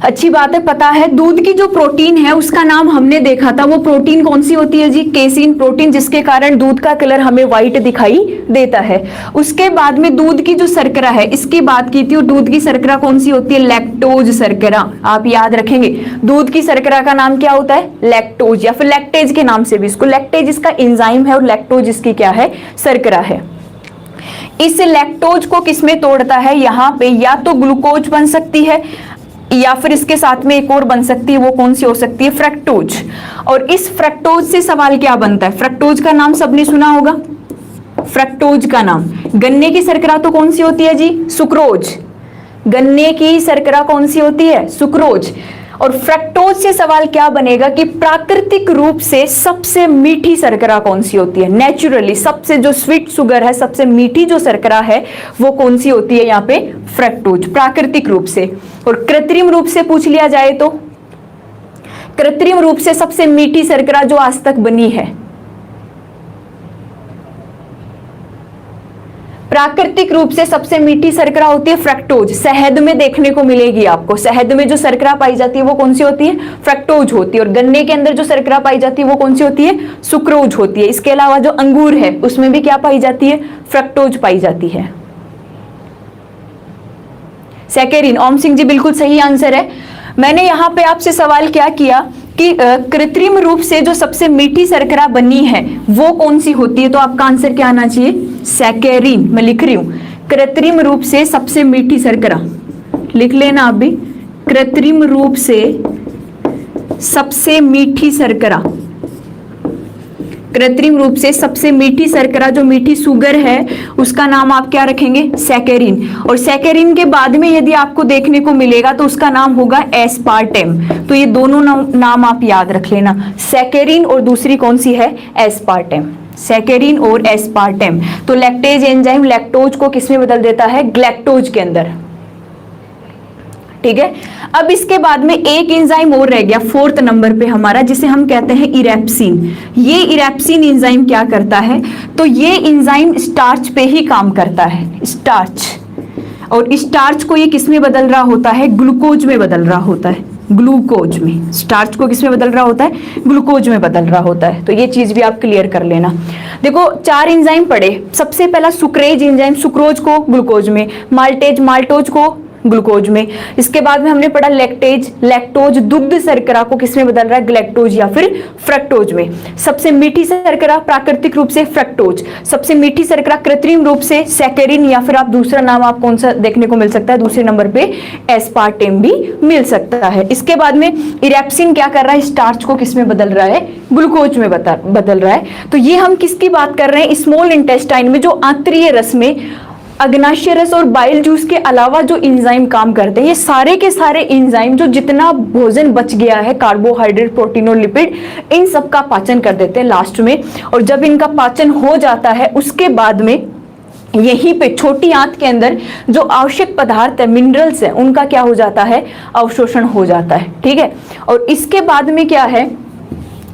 अच्छी बात है। पता है दूध की जो प्रोटीन है उसका नाम हमने देखा था, वो प्रोटीन कौन सी होती है जी? केसिन प्रोटीन, जिसके कारण दूध का कलर हमें व्हाइट दिखाई देता है। उसके बाद में दूध की जो शर्करा है, इसकी बात की थी, और दूध की शर्करा कौन सी होती है? लैक्टोज शर्करा। आप याद रखेंगे दूध की शर्करा का नाम क्या होता है? लैक्टोज, या फिर लैक्टेज के नाम से भी इसको, लैक्टेज इसका एंजाइम है और लैक्टोज इसकी क्या है? शर्करा है। इस लैक्टोज को किसमें तोड़ता है? यहाँ पे या तो ग्लूकोज बन सकती है, या फिर इसके साथ में एक और बन सकती है, वो कौन सी हो सकती है? फ्रक्टोज। और इस फ्रक्टोज से सवाल क्या बनता है? फ्रक्टोज का नाम सबने सुना होगा, फ्रक्टोज का नाम। गन्ने की शर्करा तो कौन सी होती है जी? सुक्रोज। गन्ने की शर्करा कौन सी होती है? सुक्रोज। और फ्रक्टोज से सवाल क्या बनेगा कि प्राकृतिक रूप से सबसे मीठी शर्करा कौन सी होती है? नेचुरली सबसे जो स्वीट शुगर है, सबसे मीठी जो शर्करा है, वो कौन सी होती है? यहाँ पे फ्रक्टोज, प्राकृतिक रूप से। और कृत्रिम रूप से पूछ लिया जाए तो, कृत्रिम रूप से सबसे मीठी शर्करा जो आज तक बनी है, प्राकृतिक रूप से सबसे मीठी शर्करा होती है फ्रक्टोज। शहद में देखने को मिलेगी आपको, शहद में जो शर्करा पाई जाती है वो कौन सी होती है? फ्रक्टोज होती है। और गन्ने के अंदर जो शर्करा पाई जाती है वो कौन सी होती है? सुक्रोज होती है। इसके अलावा जो अंगूर है उसमें भी क्या पाई जाती है? फ्रक्टोज पाई जाती है। सैकेरिन। ओम सिंह जी बिल्कुल सही आंसर है। मैंने यहाँ पे आपसे सवाल क्या किया कि कृत्रिम रूप से जो सबसे मीठी शर्करा बनी है वो कौन सी होती है? तो आपका आंसर क्या आना चाहिए? सैकेरिन। मैं लिख रही हूं, कृत्रिम रूप से सबसे मीठी शर्करा, लिख लेना आप भी। कृत्रिम रूप से सबसे मीठी शर्करा, कृत्रिम रूप से सबसे मीठी शर्करा, जो मीठी शुगर है, उसका नाम आप क्या रखेंगे? सैकेरिन। और सैकेरिन के बाद में यदि आपको देखने को मिलेगा तो उसका नाम होगा एस्पार्टेम। तो ये दोनों नाम आप याद रख लेना, सैकेरिन और दूसरी कौन सी है? एस्पार्टेम। सैकेरिन और एस्पार्टेम। तो लैक्टेज एंजाइम लैक्टोज को किस में बदल देता है? ग्लैक्टोज के अंदर। ठीक है। अब इसके बाद में एक एंजाइम और रह गया 4th नंबर पे हमारा, जिसे हम कहते हैं इरेप्सिन। ये इरेप्सिन एंजाइम क्या करता है, तो ये एंजाइम स्टार्च पे ही काम करता है, स्टार्च। और स्टार्च को ये किस में बदल रहा होता है, ग्लूकोज में बदल रहा होता है, ग्लूकोज में। स्टार्च को किस में बदल रहा होता है, ग्लूकोज में बदल रहा होता है। तो ये चीज भी आप क्लियर कर लेना। देखो 4 एंजाइम पढ़े। सबसे पहला सुक्रेज एंजाइम, सुक्रोज को ग्लूकोज में, माल्टेज माल्टोज को ग्लूकोज में। इसके बाद में हमने पढ़ा लैक्टेज, लैक्टोज दुग्ध शर्करा को किसमें बदल रहा है, ग्लैक्टोज या फिर फ्रक्टोज में। सबसे मीठी शर्करा प्राकृतिक रूप से फ्रक्टोज, सबसे मीठी शर्करा कृत्रिम रूप से सैकेरिन, या फिर आप दूसरा नाम आप कौन सा देखने को मिल सकता है दूसरे नंबर पे, एस्पार्टेम भी मिल सकता है। इसके बाद में इरेप्सिन क्या कर रहा है, स्टार्च को किसमें बदल रहा है, ग्लूकोज में बदल रहा है। तो ये हम किसकी बात कर रहे हैं, स्मॉल इंटेस्टाइन में जो आंतरीय रस में अग्नाशय रस और बाइल जूस के अलावा जो एंजाइम काम करते हैं, ये सारे के सारे एंजाइम जो जितना भोजन बच गया है, कार्बोहाइड्रेट प्रोटीन और लिपिड, इन सब का पाचन कर देते हैं लास्ट में। और जब इनका पाचन हो जाता है उसके बाद में यहीं पे छोटी आंत के अंदर जो आवश्यक पदार्थ है, मिनरल्स है, उनका क्या हो जाता है, अवशोषण हो जाता है। ठीक है। और इसके बाद में क्या है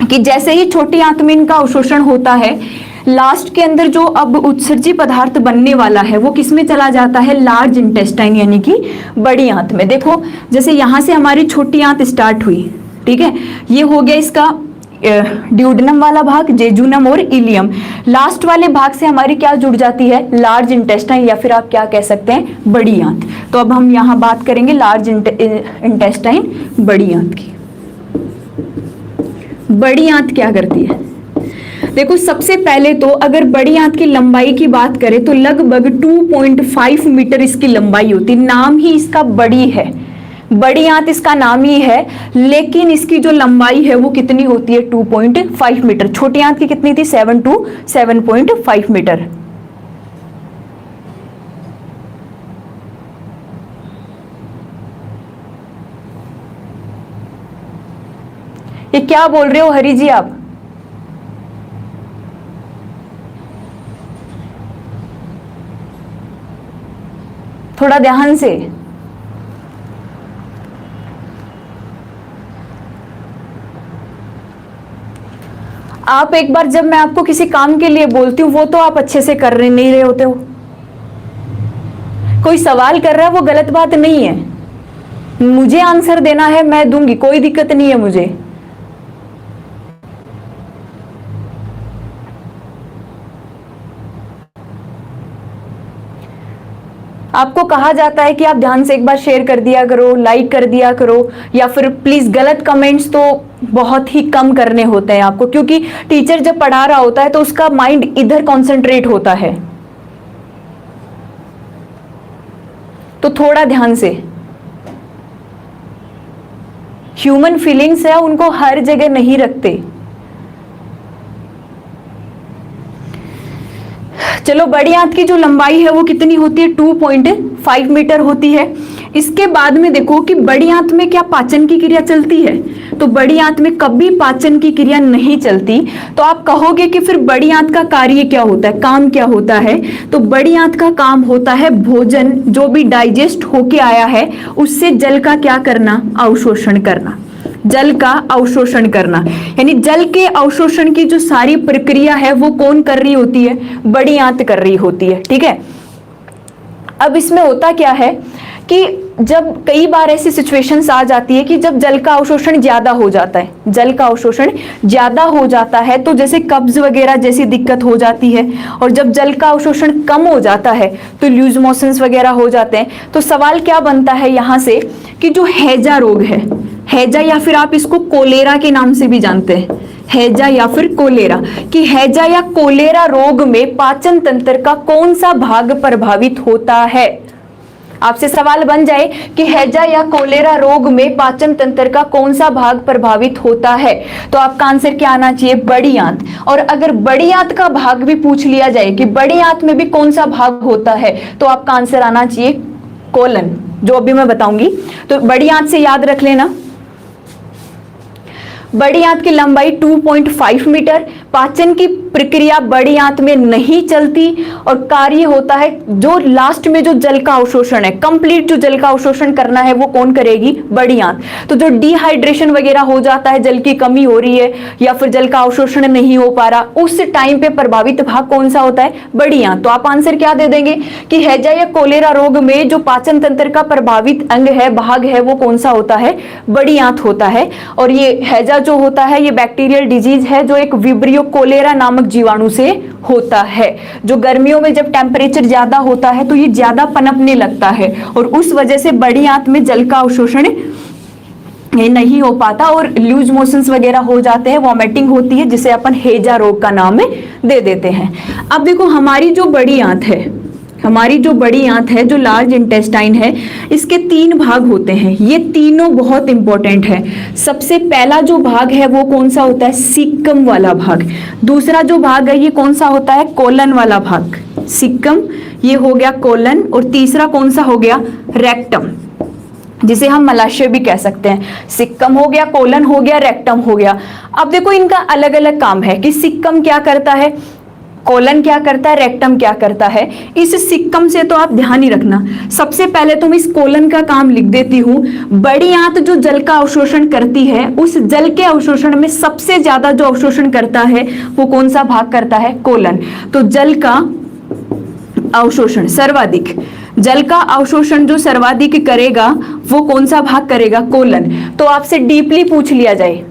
कि जैसे ही छोटी आंत में इनका अवशोषण होता है, लास्ट के अंदर जो अब उत्सर्जी पदार्थ बनने वाला है वो किसमें चला जाता है, लार्ज इंटेस्टाइन यानी कि बड़ी आंत में। देखो जैसे यहां से हमारी छोटी आंत स्टार्ट हुई, ठीक है, ये हो गया इसका ड्यूडेनम वाला भाग, जेजुनम और इलियम। लास्ट वाले भाग से हमारी क्या जुड़ जाती है, लार्ज इंटेस्टाइन, या फिर आप क्या कह सकते हैं, बड़ी आंत। तो अब हम यहां बात करेंगे लार्ज इंटेस्टाइन, बड़ी आंत की। बड़ी आंत क्या करती है, देखो सबसे पहले तो अगर बड़ी आंत की लंबाई की बात करें तो लगभग 2.5 मीटर इसकी लंबाई होती है। नाम ही इसका बड़ी है, बड़ी आंत इसका नाम ही है, लेकिन इसकी जो लंबाई है वो कितनी होती है, 2.5 मीटर। छोटी आंत की कितनी थी, 7 to 7.5 मीटर। ये क्या बोल रहे हो हरी जी आप, थोड़ा ध्यान से। आप एक बार जब मैं आपको किसी काम के लिए बोलती हूँ वो तो आप अच्छे से कर रहे नहीं रहे होते हो। कोई सवाल कर रहा है वो गलत बात नहीं है, मुझे आंसर देना है मैं दूंगी, कोई दिक्कत नहीं है मुझे। आपको कहा जाता है कि आप ध्यान से एक बार शेयर कर दिया करो, लाइक कर दिया करो, या फिर प्लीज गलत कमेंट्स तो बहुत ही कम करने होते हैं आपको, क्योंकि टीचर जब पढ़ा रहा होता है तो उसका माइंड इधर कंसंट्रेट होता है। तो थोड़ा ध्यान से, ह्यूमन फीलिंग्स है उनको हर जगह नहीं रखते। चलो बड़ी आंत की जो लंबाई है वो कितनी होती है, 2.5 मीटर होती है। इसके बाद में देखो कि बड़ी आंत में क्या पाचन की क्रिया चलती है, तो बड़ी आंत में कभी पाचन की क्रिया नहीं चलती। तो आप कहोगे कि फिर बड़ी आंत का कार्य क्या होता है, काम क्या होता है, तो बड़ी आंत का काम होता है भोजन जो भी डाइजेस्ट होके आया है उससे जल का क्या करना, अवशोषण करना, जल का अवशोषण करना। यानी जल के अवशोषण की जो सारी प्रक्रिया है वो कौन कर रही होती है, बड़ी आंत कर रही होती है। ठीक है। अब इसमें होता क्या है कि जब कई बार ऐसी सिचुएशंस आ जाती है कि जब जल का अवशोषण ज्यादा हो जाता है, जल का अवशोषण ज्यादा हो जाता है तो जैसे कब्ज वगैरह जैसी दिक्कत हो जाती है, और जब जल का अवशोषण कम हो जाता है तो लूज मोशंस वगैरह हो जाते हैं। तो सवाल क्या बनता है यहाँ से कि जो हैजा रोग है, हैजा या फिर आप इसको कोलेरा के नाम से भी जानते हैं, हैजा या फिर कोलेरा, कि हैजा या कोलेरा रोग में पाचन तंत्र का कौन सा भाग प्रभावित होता है। आपसे सवाल बन जाए कि हैजा या कोलेरा रोग में पाचन तंत्र का कौन सा भाग प्रभावित होता है, तो आपका आंसर क्या आना चाहिए, बड़ी आंत। और अगर बड़ी आंत का भाग भी पूछ लिया जाए कि बड़ी आंत में भी कौन सा भाग होता है, तो आपका आंसर आना चाहिए कोलन, जो अभी मैं बताऊंगी। तो बड़ी आंत से याद रख लेना, बड़ी आंत की लंबाई 2.5 मीटर, पाचन की प्रक्रिया बड़ी आंत में नहीं चलती और कार्य होता है जो लास्ट में जो जल का अवशोषण है, कंप्लीट जो जल का अवशोषण करना है वो कौन करेगी? बड़ी आंत। तो जो डिहाइड्रेशन वगैरह हो जाता है, जल की कमी हो रही है या फिर जल का अवशोषण नहीं हो पा रहा, उस टाइम पे प्रभावित भाग कौन सा होता है? बड़ी आंत। तो आप आंसर क्या दे देंगे कि हैजा या कोलेरा रोग में जो पाचन तंत्र का प्रभावित अंग है, भाग है, वो कौन सा होता है? बड़ी आंत होता है। और ये हैजा जो होता है ये बैक्टीरियल डिजीज है जो एक विब्रियो कोलेरा नामक जीवाणु से होता है। जो गर्मियों में जब टेम्परेचर ज्यादा होता है तो ये ज्यादा पनपने लगता है और उस वजह से बड़ी आंत में जल का अवशोषण ये नहीं हो पाता और लूज मोशंस वगैरह हो जाते हैं, वॉमिटिंग होती है, जिसे अपन हैजा रोग का नाम दे देते हैं। अब देखो हमारी जो बड़ी आंत है, हमारी जो बड़ी आंत है, जो लार्ज इंटेस्टाइन है, इसके 3 भाग होते हैं। ये तीनों बहुत इंपॉर्टेंट है। सबसे पहला जो भाग है वो कौन सा होता है? सिक्कम वाला भाग। दूसरा जो भाग है ये कौन सा होता है? कोलन वाला भाग। सिक्कम ये हो गया कोलन और तीसरा कौन सा हो गया? रेक्टम, जिसे हम मलाशय भी कह सकते हैं। सिक्कम हो गया, कोलन हो गया, रेक्टम हो गया। अब देखो इनका अलग अलग काम है कि सिक्कम क्या करता है, कोलन क्या करता है, रेक्टम क्या करता है। इस सिक्कम से तो आप ध्यान ही रखना। सबसे पहले तो मैं इस कोलन का काम लिख देती हूं। बड़ी आंत जो जल का अवशोषण करती है, उस जल के अवशोषण में सबसे ज्यादा जो अवशोषण करता है वो कौन सा भाग करता है? कोलन। तो जल का अवशोषण सर्वाधिक, जल का अवशोषण जो सर्वाधिक करेगा वो कौन सा भाग करेगा? कोलन। तो आपसे डीपली पूछ लिया जाए,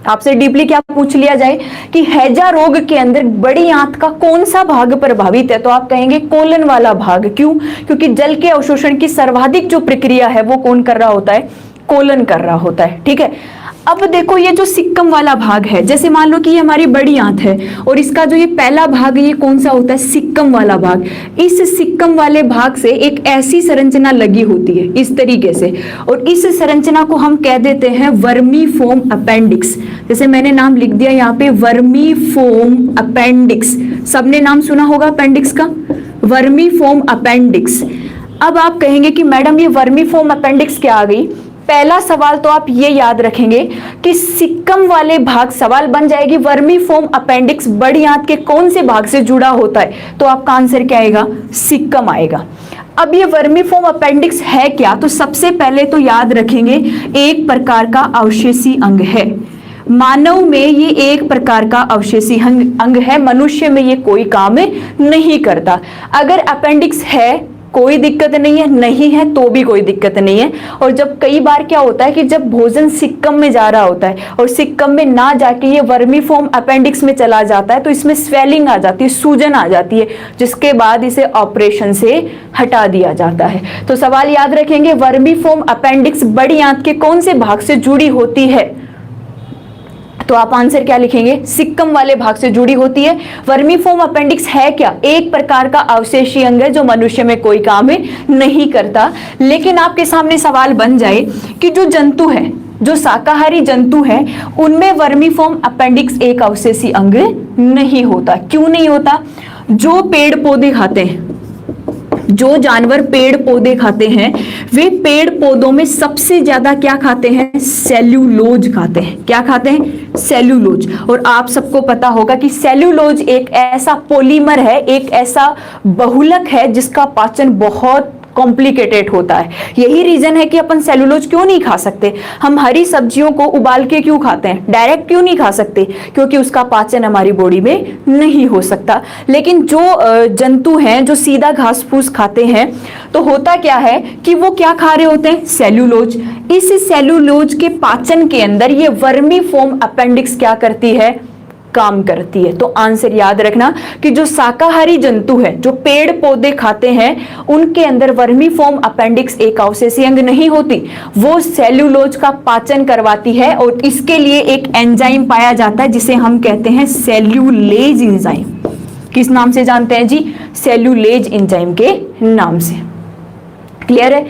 आपसे डीपली क्या पूछ लिया जाए कि हैजा रोग के अंदर बड़ी आंत का कौन सा भाग प्रभावित है, तो आप कहेंगे कोलन वाला भाग। क्यों? क्योंकि जल के अवशोषण की सर्वाधिक जो प्रक्रिया है वो कौन कर रहा होता है? कोलन कर रहा होता है। ठीक है। अब देखो ये जो सिक्कम वाला भाग है, जैसे मान लो कि ये हमारी बड़ी आंत है और इसका जो ये पहला भाग है ये कौन सा होता है? सिक्कम वाला भाग। इस सिक्कम वाले भाग से एक ऐसी संरचना लगी होती है इस तरीके से, और इस संरचना को हम कह देते हैं वर्मीफोम अपेंडिक्स। जैसे मैंने नाम लिख दिया यहाँ पे वर्मीफोम अपेंडिक्स, सबने नाम सुना होगा अपेंडिक्स का, वर्मीफोम अपेंडिक्स। अब आप कहेंगे कि मैडम ये वर्मीफोम अपेंडिक्स क्या आ गई? पहला सवाल तो आप ये याद रखेंगे कि सिक्कम वाले भाग, सवाल बन जाएगी वर्मीफोम अपेंडिक्स बड़ी आंत के कौन से भाग से जुड़ा होता है, तो आपका आंसर क्या आएगा? सिक्कम आएगा। अब ये वर्मीफोम अपेंडिक्स है क्या? तो सबसे पहले तो याद रखेंगे एक प्रकार का अवशेषी अंग है। मानव में ये एक प्रकार का अवशेषी अंग है, मनुष्य में ये कोई काम नहीं करता। अगर अपेंडिक्स है कोई दिक्कत नहीं है, नहीं है तो भी कोई दिक्कत नहीं है। और जब कई बार क्या होता है कि जब भोजन सिक्कम में जा रहा होता है और सिक्कम में ना जाके ये वर्मीफोम अपेंडिक्स में चला जाता है तो इसमें स्वेलिंग आ जाती है, सूजन आ जाती है, जिसके बाद इसे ऑपरेशन से हटा दिया जाता है। तो सवाल याद रखेंगे वर्मीफोम अपेंडिक्स बड़ी आंत के कौन से भाग से जुड़ी होती है, तो आप आंसर क्या लिखेंगे? सिक्कम वाले भाग से जुड़ी होती है। वर्मीफोम अपेंडिक्स है क्या? एक प्रकार का अवशेषी अंग है जो मनुष्य में कोई काम नहीं करता। लेकिन आपके सामने सवाल बन जाए कि जो जंतु है, जो शाकाहारी जंतु है, उनमें वर्मीफोम अपेंडिक्स एक अवशेषी अंग नहीं होता। क्यों नहीं होता? जो पेड़ पौधे खाते हैं, जो जानवर पेड़ पौधे खाते हैं, वे पेड़ पौधों में सबसे ज्यादा क्या खाते हैं? सेल्यूलोज खाते हैं। क्या खाते हैं? सेल्यूलोज। और आप सबको पता होगा कि सेल्यूलोज एक ऐसा पॉलीमर है, एक ऐसा बहुलक है जिसका पाचन बहुत कॉम्प्लिकेटेड होता है। यही रीजन है कि अपन सेल्यूलोज क्यों नहीं खा सकते। हम हरी सब्जियों को उबाल के क्यों खाते हैं, डायरेक्ट क्यों नहीं खा सकते? क्योंकि उसका पाचन हमारी बॉडी में नहीं हो सकता। लेकिन जो जंतु हैं जो सीधा घास फूस खाते हैं, तो होता क्या है कि वो क्या खा रहे होते हैं? सेल्यूलोज। इस सेल्यूलोज के पाचन के अंदर ये वर्मीफोम अपेंडिक्स क्या करती है? काम करती है। तो आंसर याद रखना कि जो शाकाहारी जंतु है, जो पेड़ पौधे खाते हैं, उनके अंदर वर्मीफोम अपेंडिक्स एक अवशेषी अंग नहीं होती, वो सेल्यूलोज का पाचन करवाती है। और इसके लिए एक एंजाइम पाया जाता है जिसे हम कहते हैं सेल्यूलेज एंजाइम। किस नाम से जानते हैं जी? सेल्यूलेज एंजाइम के नाम से। क्लियर है?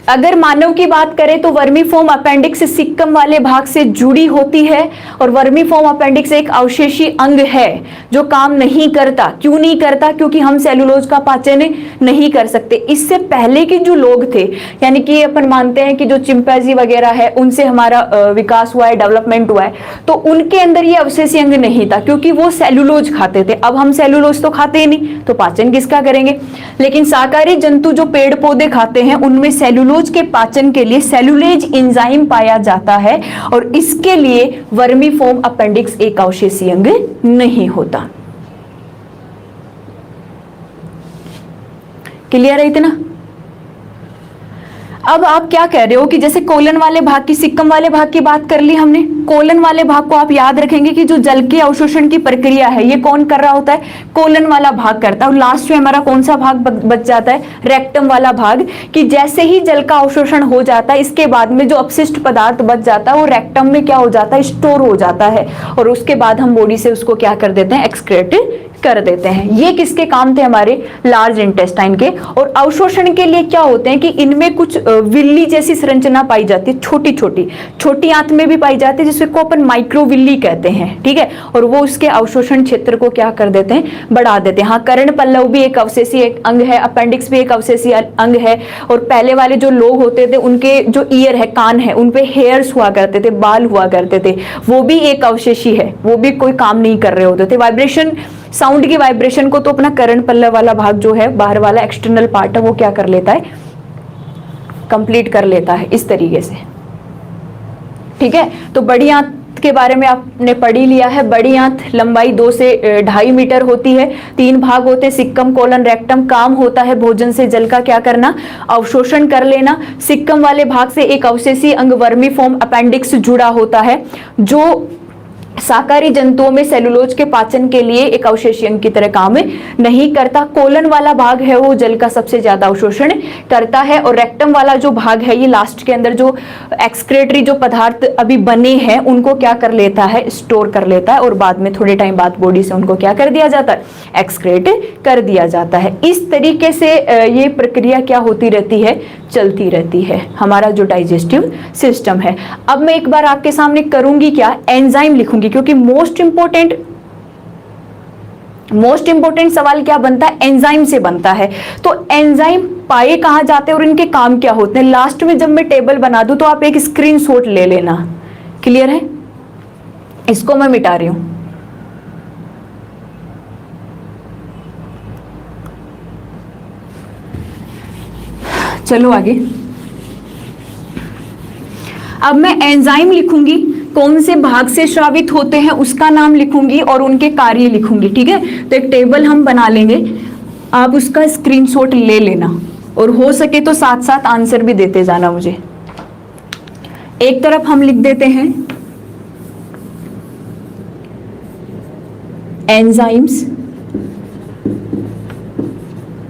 अगर मानव की बात करें तो वर्मीफॉर्म अपेंडिक्स सिक्कम वाले भाग से जुड़ी होती है और वर्मीफॉर्म अपेंडिक्स एक अवशेषी अंग है जो काम नहीं करता। क्यों नहीं करता? क्योंकि हम सेलुलोज का पाचन नहीं कर सकते। इससे पहले के जो लोग थे, यानी कि अपन मानते हैं कि जो चिंपैंजी वगैरह है उनसे हमारा विकास हुआ है, डेवलपमेंट हुआ है, तो उनके अंदर ये अवशेषी अंग नहीं था क्योंकि वो सेलुलोज खाते थे। अब हम सेलुलोज तो खाते ही नहीं, तो पाचन किसका करेंगे? लेकिन शाकाहारी जंतु जो पेड़ पौधे खाते हैं उनमें सेलुलोज के पाचन के लिए सेलुलेज एंजाइम पाया जाता है और इसके लिए वर्मीफॉर्म अपेंडिक्स एक अवशेषी अंग नहीं होता। क्लियर है इतना? अब आप क्या कह रहे हो कि जैसे कोलन वाले भाग की, सिक्कम वाले भाग की बात कर ली हमने, कोलन वाले भाग को आप याद रखेंगे कि जो जल के अवशोषण की प्रक्रिया है ये कौन कर रहा होता है? कोलन वाला भाग करता है। और लास्ट में हमारा कौन सा भाग बच जाता है? रेक्टम वाला भाग। कि जैसे ही जल का अवशोषण हो जाता है इसके बाद में जो अपशिष्ट पदार्थ बच जाता है वो रेक्टम में क्या हो जाता है? स्टोर हो जाता है और उसके बाद हम बॉडी से उसको क्या कर देते हैं? एक्सक्रेट कर देते हैं। ये किसके काम थे? हमारे लार्ज इंटेस्टाइन के। और अवशोषण के लिए क्या होते हैं कि इनमें कुछ विल्ली जैसी संरचना पाई जाती है, छोटी छोटी, छोटी आंत में भी पाई जाती है जिसको अपन माइक्रोविल्ली कहते हैं, ठीक है। और वो उसके अवशोषण क्षेत्र को क्या कर देते हैं? बढ़ा देते हैं। हाँ, कर्ण पल्लव भी एक अवशेषी अंग है, अपेंडिक्स भी एक अवशेषी अंग है। और पहले वाले जो लोग होते थे उनके जो ईयर है, कान है, उनपे हेयर्स हुआ करते थे, बाल हुआ करते थे, वो भी एक अवशेषी है, वो भी कोई काम नहीं कर रहे होते थे। वाइब्रेशन, साउंड की वाइब्रेशन को तो अपना कर्ण पल्लव वाला भाग जो है, बाहर वाला एक्सटर्नल पार्ट है, वो क्या कर लेता है? कंप्लीट कर लेता है इस तरीके से, ठीक है। तो बड़ी आंत के बारे में आपने पढ़ ही लिया है। बड़ी आंत लंबाई 2 से 2.5 मीटर होती है। 3 भाग होते हैं, सिक्कम, कोलन, रेक्टम। काम होता है भोजन से जल का क्या करना? अवशोषण कर लेना। सिक्कम वाले भाग से एक अवशेषी अंग वर्मीफॉर्म अपेंडिक्स जुड़ा होता है जो शाकाहारी जंतुओं में सेलुलोज के पाचन के लिए एक अवशेषी अंग की तरह काम नहीं करता। कोलन वाला भाग है वो जल का सबसे ज्यादा अवशोषण करता है। और रेक्टम वाला जो भाग है ये लास्ट के अंदर जो एक्सक्रेटरी जो पदार्थ अभी बने हैं उनको क्या कर लेता है? स्टोर कर लेता है और बाद में थोड़े टाइम बाद बॉडी से उनको क्या कर दिया जाता है? एक्सक्रेट कर दिया जाता है। इस तरीके से ये प्रक्रिया क्या होती रहती है? चलती रहती है, हमारा जो डाइजेस्टिव सिस्टम है। अब मैं एक बार आपके सामने करूंगी क्या? एंजाइम लिखूंगी, क्योंकि मोस्ट इंपोर्टेंट सवाल क्या बनता है? एंजाइम से बनता है। तो एंजाइम पाए कहां जाते हैं और इनके काम क्या होते हैं? लास्ट में जब मैं टेबल बना दूं तो आप एक स्क्रीनशॉट ले लेना। क्लियर है? इसको मैं मिटा रही हूं। चलो आगे। अब मैं एंजाइम लिखूंगी, कौन से भाग से स्रावित होते हैं उसका नाम लिखूंगी और उनके कार्य लिखूंगी, ठीक है। तो एक टेबल हम बना लेंगे, आप उसका स्क्रीनशॉट ले लेना और हो सके तो साथ साथ आंसर भी देते जाना मुझे। एक तरफ हम लिख देते हैं एंजाइम्स,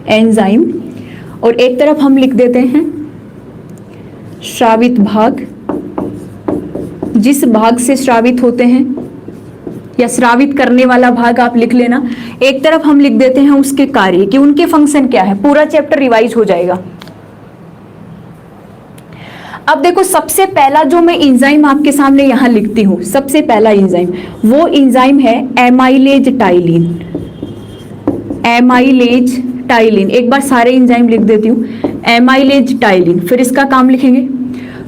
एंजाइम, और एक तरफ हम लिख देते हैं स्रावित भाग, जिस भाग से स्रावित होते हैं या स्रावित करने वाला भाग आप लिख लेना। एक तरफ हम लिख देते हैं उसके कार्य कि उनके फंक्शन क्या है। पूरा चैप्टर रिवाइज हो जाएगा। अब देखो, सबसे पहला जो मैं एंजाइम आपके सामने यहां लिखती हूं, सबसे पहला एंजाइम, वो एंजाइम है एमाइलेज टाइलिन। एमाइलेज टाइलिन, एक बार सारे एंजाइम लिख देती हूं, एमाइलेज टाइलिन। फिर इसका काम लिखेंगे।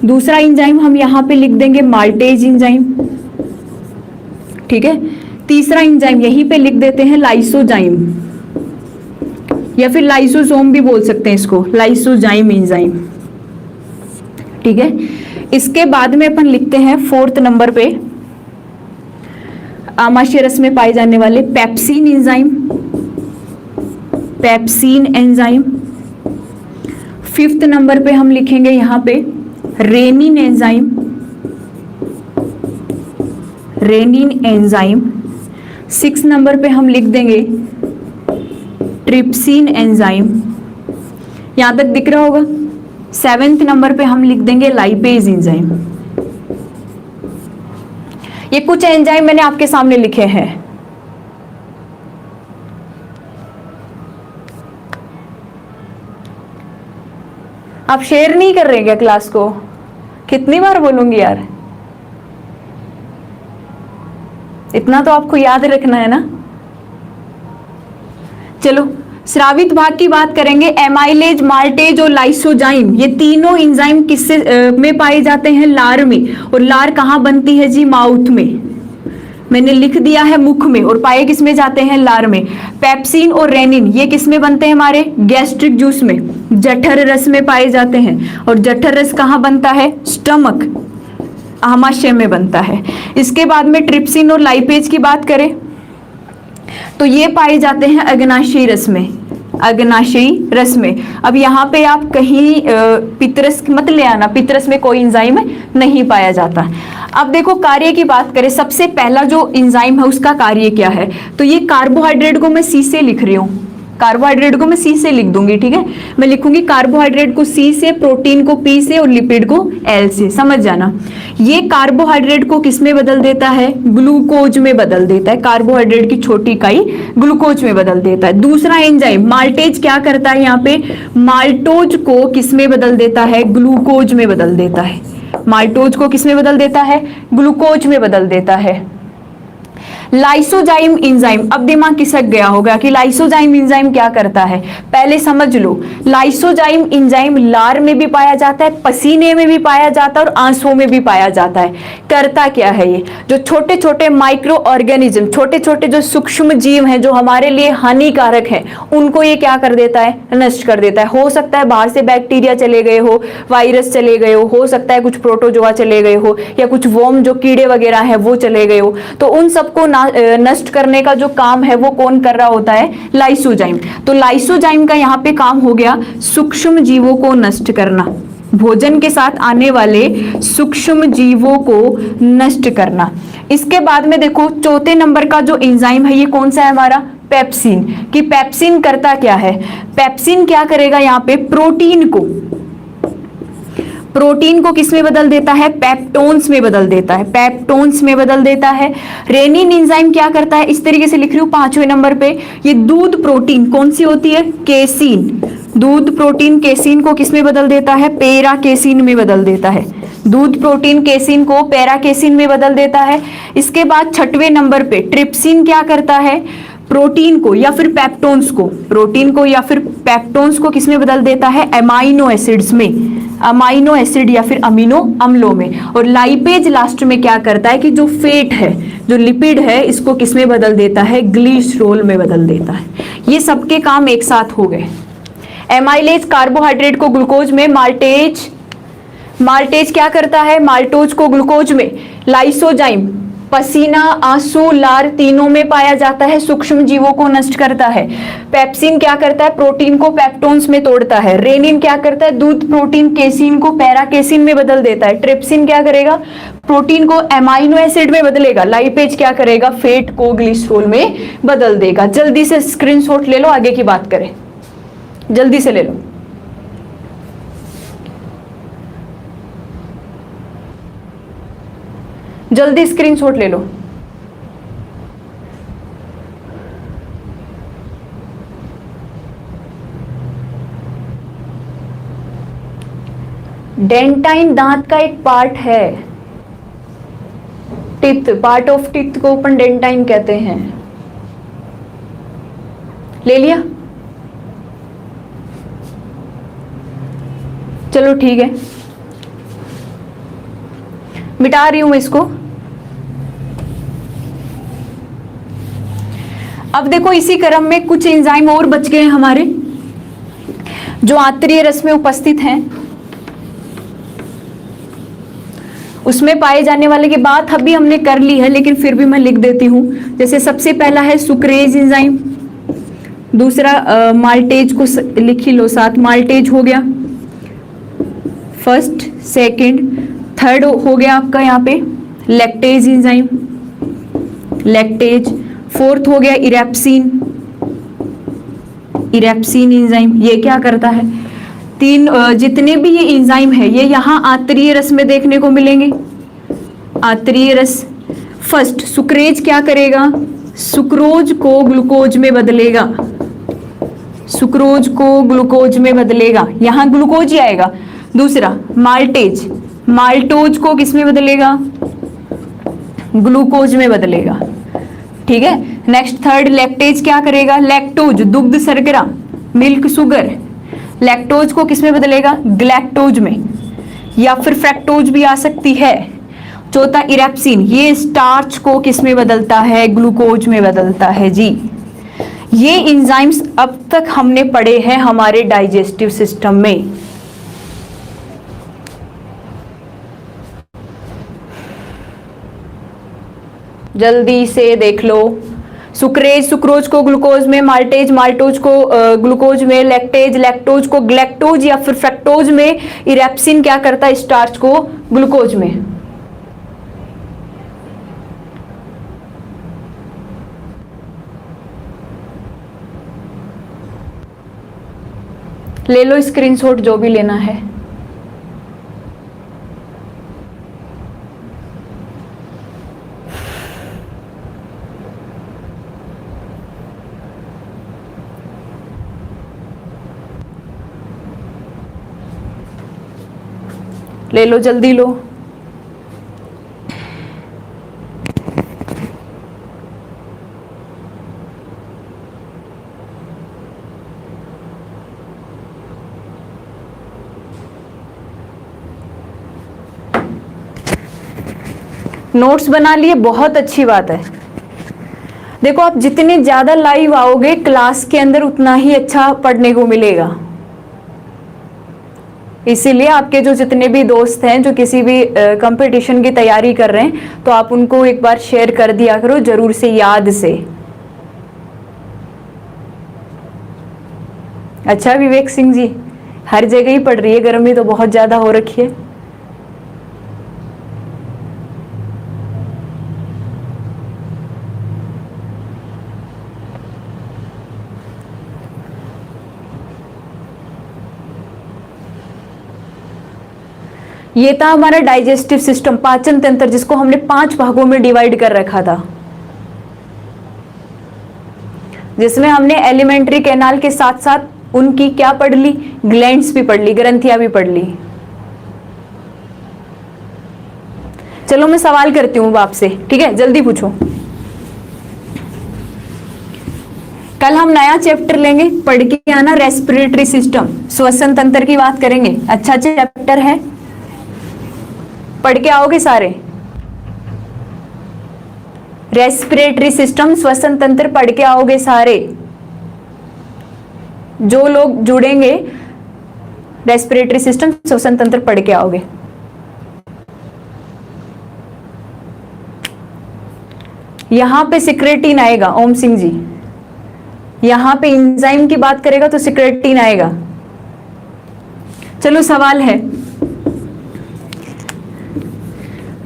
दूसरा एंजाइम हम यहां पे लिख देंगे माल्टेज एंजाइम, ठीक है। तीसरा एंजाइम यहीं पे लिख देते हैं लाइसोजाइम, या फिर लाइसोसोम भी बोल सकते हैं इसको, लाइसोजाइम एंजाइम, ठीक है। इसके बाद में अपन लिखते हैं 4th नंबर पे आमाशय रस में पाए जाने वाले pepsin enzyme, pepsin enzyme. 5th number पे हम लिखेंगे यहां पे rennin enzyme, rennin enzyme. 6th number पे हम लिख देंगे ट्रिप्सिन एंजाइम, यहां तक दिख रहा होगा। 7th नंबर पे हम लिख देंगे लाइपेज एंजाइम। ये कुछ एंजाइम मैंने आपके सामने लिखे हैं। आप शेयर नहीं कर रहे क्या क्लास को? कितनी बार बोलूंगी यार, इतना तो आपको याद रखना है ना। चलो स्रावित भाग की बात करेंगे। एमाइलेज, माल्टेज और लाइसोजाइम, ये तीनों एंजाइम किससे में पाए जाते हैं? लार में। और लार कहाँ बनती है जी? माउथ में। मैंने लिख दिया है मुख में। और पाए किस में जाते हैं? लार में। पेप्सिन और रेनिन ये किस में बनते हैं? हमारे गैस्ट्रिक जूस में, जठर रस में पाए जाते हैं। और जठर रस कहाँ बनता है? स्टमक, आमाशय में बनता है। इसके बाद में ट्रिप्सिन और लाइपेज की बात करें तो ये पाए जाते हैं अग्नाशयी रस में, अग्नाशयी रस में। अब यहाँ पे आप कहीं पितरस मत ले आना, पितरस में कोई एंजाइम नहीं पाया जाता। अब देखो कार्य की बात करें, सबसे पहला जो एंजाइम है उसका कार्य क्या है? तो ये कार्बोहाइड्रेट को मैं सी से लिख रही हूँ, कार्बोहाइड्रेट को मैं सी से लिख दूंगी, ठीक है। मैं लिखूंगी कार्बोहाइड्रेट को सी से, प्रोटीन को पी से और लिपिड को एल से, समझ जाना। ये कार्बोहाइड्रेट को किस में बदल देता है? ग्लूकोज में बदल देता है। कार्बोहाइड्रेट की छोटी इकाई ग्लूकोज में बदल देता है। दूसरा एंजाइम माल्टेज क्या करता है? यहाँ पे माल्टोज को किस में बदल देता है? ग्लूकोज में बदल देता है। माल्टोज को किस में बदल देता है? ग्लूकोज में बदल देता है। लाइसोजाइम एंजाइम, अब दिमाग खिसक गया होगा कि लाइसोजाइम एंजाइम क्या करता है, पहले समझ लो। लाइसोजाइम एंजाइम लार में भी पाया जाता है, पसीने में भी पाया जाता है और आंसुओं में भी पाया जाता है। करता क्या है ये? जो छोटे छोटे माइक्रो ऑर्गेनिज्म, छोटे छोटे जो सूक्ष्म जीव हैं जो हमारे लिए हानिकारक हैं, उनको ये क्या कर देता है? नष्ट कर देता है। हो सकता है बाहर से बैक्टीरिया चले गए हो, वायरस चले गए हो सकता है कुछ प्रोटोजोआ चले गए हो, या कुछ वर्म जो कीड़े वगैरह है वो चले गए हो, तो उन सबको नष्ट करने का जो काम है वो कौन कर रहा होता है? लाइसोजाइम। तो लाइसोजाइम का यहाँ पे काम हो गया सूक्ष्म जीवों को नष्ट करना, भोजन के साथ आने वाले सूक्ष्म जीवों को नष्ट करना। इसके बाद में देखो चौथे नंबर का जो एंजाइम है ये कौन सा है हमारा? पेप्सिन। कि पेप्सिन करता क्या है? पेप्सिन क्या करेगा? यहाँ पे प्रोटीन को किस में बदल देता है? पेप्टोन्स में बदल देता है, पेप्टोन्स में बदल देता है। रेनिन एंजाइम क्या करता है? इस तरीके से लिख रही हूं पांचवें नंबर पे, ये दूध प्रोटीन कौन सी होती है? केसीन। दूध प्रोटीन केसीन को किस में बदल देता है? पेरा केसीन में बदल देता है। दूध प्रोटीन केसीन को पेरा केसीन में बदल देता है। इसके बाद छठवें नंबर पे ट्रिप्सिन क्या करता है? प्रोटीन को या फिर पेप्टोन्स को, प्रोटीन को या फिर पेप्टोन्स को किस में बदल देता है? अमाइनो एसिड्स में, अमाइनो एसिड या फिर अमीनो अम्लों में। और लाइपेज लास्ट में क्या करता है कि जो फैट है, जो लिपिड है, इसको किस में बदल देता है? ग्लिसरॉल में बदल देता है। ये सबके काम एक साथ हो गए। एमाइलेज कार्बोहाइड्रेट को ग्लूकोज में, माल्टेज क्या करता है? माल्टोज को ग्लूकोज में। लाइसोजाइम पसीना, आंसू, लार तीनों में पाया जाता है, सूक्ष्म जीवों को नष्ट करता है। पेप्सिन क्या करता है? प्रोटीन को पेप्टोन्स में तोड़ता है। रेनिन क्या करता है? दूध प्रोटीन केसीन को पैरा केसीन में बदल देता है। ट्रिप्सिन क्या करेगा? प्रोटीन को एमाइनो एसिड में बदलेगा। लाइपेज क्या करेगा? फैट को ग्लिसरॉल में बदल देगा। जल्दी से स्क्रीनशॉट ले लो, आगे की बात करें, जल्दी से ले लो। जल्दी स्क्रीनशॉट ले लो। डेंटाइन दांत का एक पार्ट है, टिथ, पार्ट ऑफ टिथ को अपन डेंटाइन कहते हैं। ले लिया? चलो ठीक है, मिटा रही हूं मैं इसको। अब देखो इसी क्रम में कुछ एंजाइम और बच गए हैं हमारे, जो आंतरीय रस में उपस्थित हैं। उसमें पाए जाने वाले की बात अभी हमने कर ली है, लेकिन फिर भी मैं लिख देती हूं। जैसे सबसे पहला है सुक्रेज एंजाइम, दूसरा माल्टेज को लिख ही लो साथ, माल्टेज हो गया फर्स्ट, सेकंड, थर्ड हो गया आपका यहाँ पे लैक्टेज एंजाइम, लैक्टेज। फोर्थ हो गया इरेप्सिन, इरेप्सिन एंजाइम। ये क्या करता है? तीन जितने भी ये एंजाइम है ये यहाँ आंतरीय रस में देखने को मिलेंगे। आंतरीय रस फर्स्ट सुक्रेज क्या करेगा? सुक्रोज को ग्लूकोज में बदलेगा। सुक्रोज को ग्लूकोज में बदलेगा, यहां ग्लूकोज ही आएगा। दूसरा माल्टेज, माल्टोज को किस में बदलेगा, ग्लूकोज में बदलेगा, ठीक है। नेक्स्ट थर्ड लैक्टेज क्या करेगा, लैक्टोज दुग्ध शर्करा, मिल्क शुगर, लैक्टोज को किस में बदलेगा, ग्लैक्टोज में, या फिर फ्रैक्टोज भी आ सकती है। चौथा इरेप्सिन, ये स्टार्च को किस में बदलता है, ग्लूकोज में बदलता है जी। ये एंजाइम्स अब तक हमने पढ़े हैं हमारे डाइजेस्टिव सिस्टम में। जल्दी से देख लो, सुक्रेज सुक्रोज को ग्लूकोज में, माल्टेज माल्टोज को ग्लूकोज में, लैक्टेज लैक्टोज को ग्लैक्टोज या फिर फ्रैक्टोज में, इरेप्सिन क्या करता है, स्टार्च को ग्लूकोज में। ले लो स्क्रीनशॉट जो भी लेना है। ले लो जल्दी लो। नोट्स बना लिए, बहुत अच्छी बात है। देखो आप जितने ज्यादा लाइव आओगे क्लास के अंदर उतना ही अच्छा पढ़ने को मिलेगा। इसीलिए आपके जो जितने भी दोस्त हैं जो किसी भी कंपटीशन की तैयारी कर रहे हैं तो आप उनको एक बार शेयर कर दिया करो जरूर से, याद से। अच्छा विवेक सिंह जी, हर जगह ही पड़ रही है, गर्मी तो बहुत ज्यादा हो रखी है। ये था हमारा डाइजेस्टिव सिस्टम, पाचन तंत्र, जिसको हमने 5 भागों में डिवाइड कर रखा था, जिसमें हमने एलिमेंट्री कैनाल के साथ साथ उनकी क्या पढ़ ली, ग्लैंड्स भी पढ़ ली, ग्रंथियां भी पढ़ ली। चलो मैं सवाल करती हूँ आपसे, ठीक है, जल्दी पूछो। कल हम नया चैप्टर लेंगे, पढ़ के आना, रेस्पिरेटरी सिस्टम, श्वसन तंत्र की बात करेंगे। अच्छा चैप्टर है, पढ़ के आओगे सारे। रेस्पिरेटरी सिस्टम, श्वसन तंत्र पढ़ के आओगे सारे। जो लोग जुड़ेंगे रेस्पिरेटरी सिस्टम श्वसन तंत्र पढ़ के आओगे। यहां पे सिक्रेटिन आएगा, ओम सिंह जी, यहां पे एंजाइम की बात करेगा तो सिक्रेटिन आएगा। चलो सवाल है,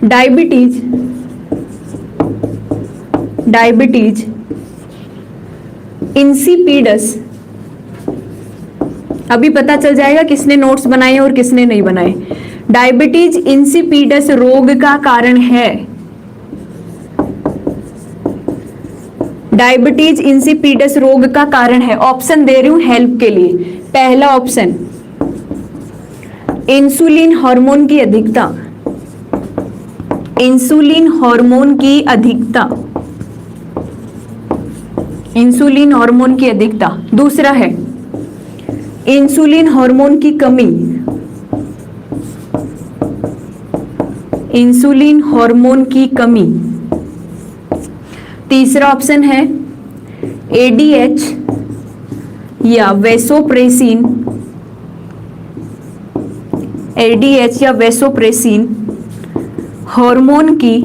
डायबिटीज, डायबिटीज इंसिपिडस, अभी पता चल जाएगा किसने नोट्स बनाए और किसने नहीं बनाए। डायबिटीज इंसिपिडस रोग का कारण है। डायबिटीज इंसिपिडस रोग का कारण है। ऑप्शन दे रही हूं हेल्प के लिए। पहला ऑप्शन इंसुलिन हार्मोन की अधिकता, इंसुलिन हार्मोन की अधिकता, इंसुलिन हार्मोन की अधिकता। दूसरा है इंसुलिन हार्मोन की कमी, इंसुलिन हार्मोन की कमी। तीसरा ऑप्शन है एडीएच या वैसोप्रेसिन, एडीएच या वैसोप्रेसिन हार्मोन की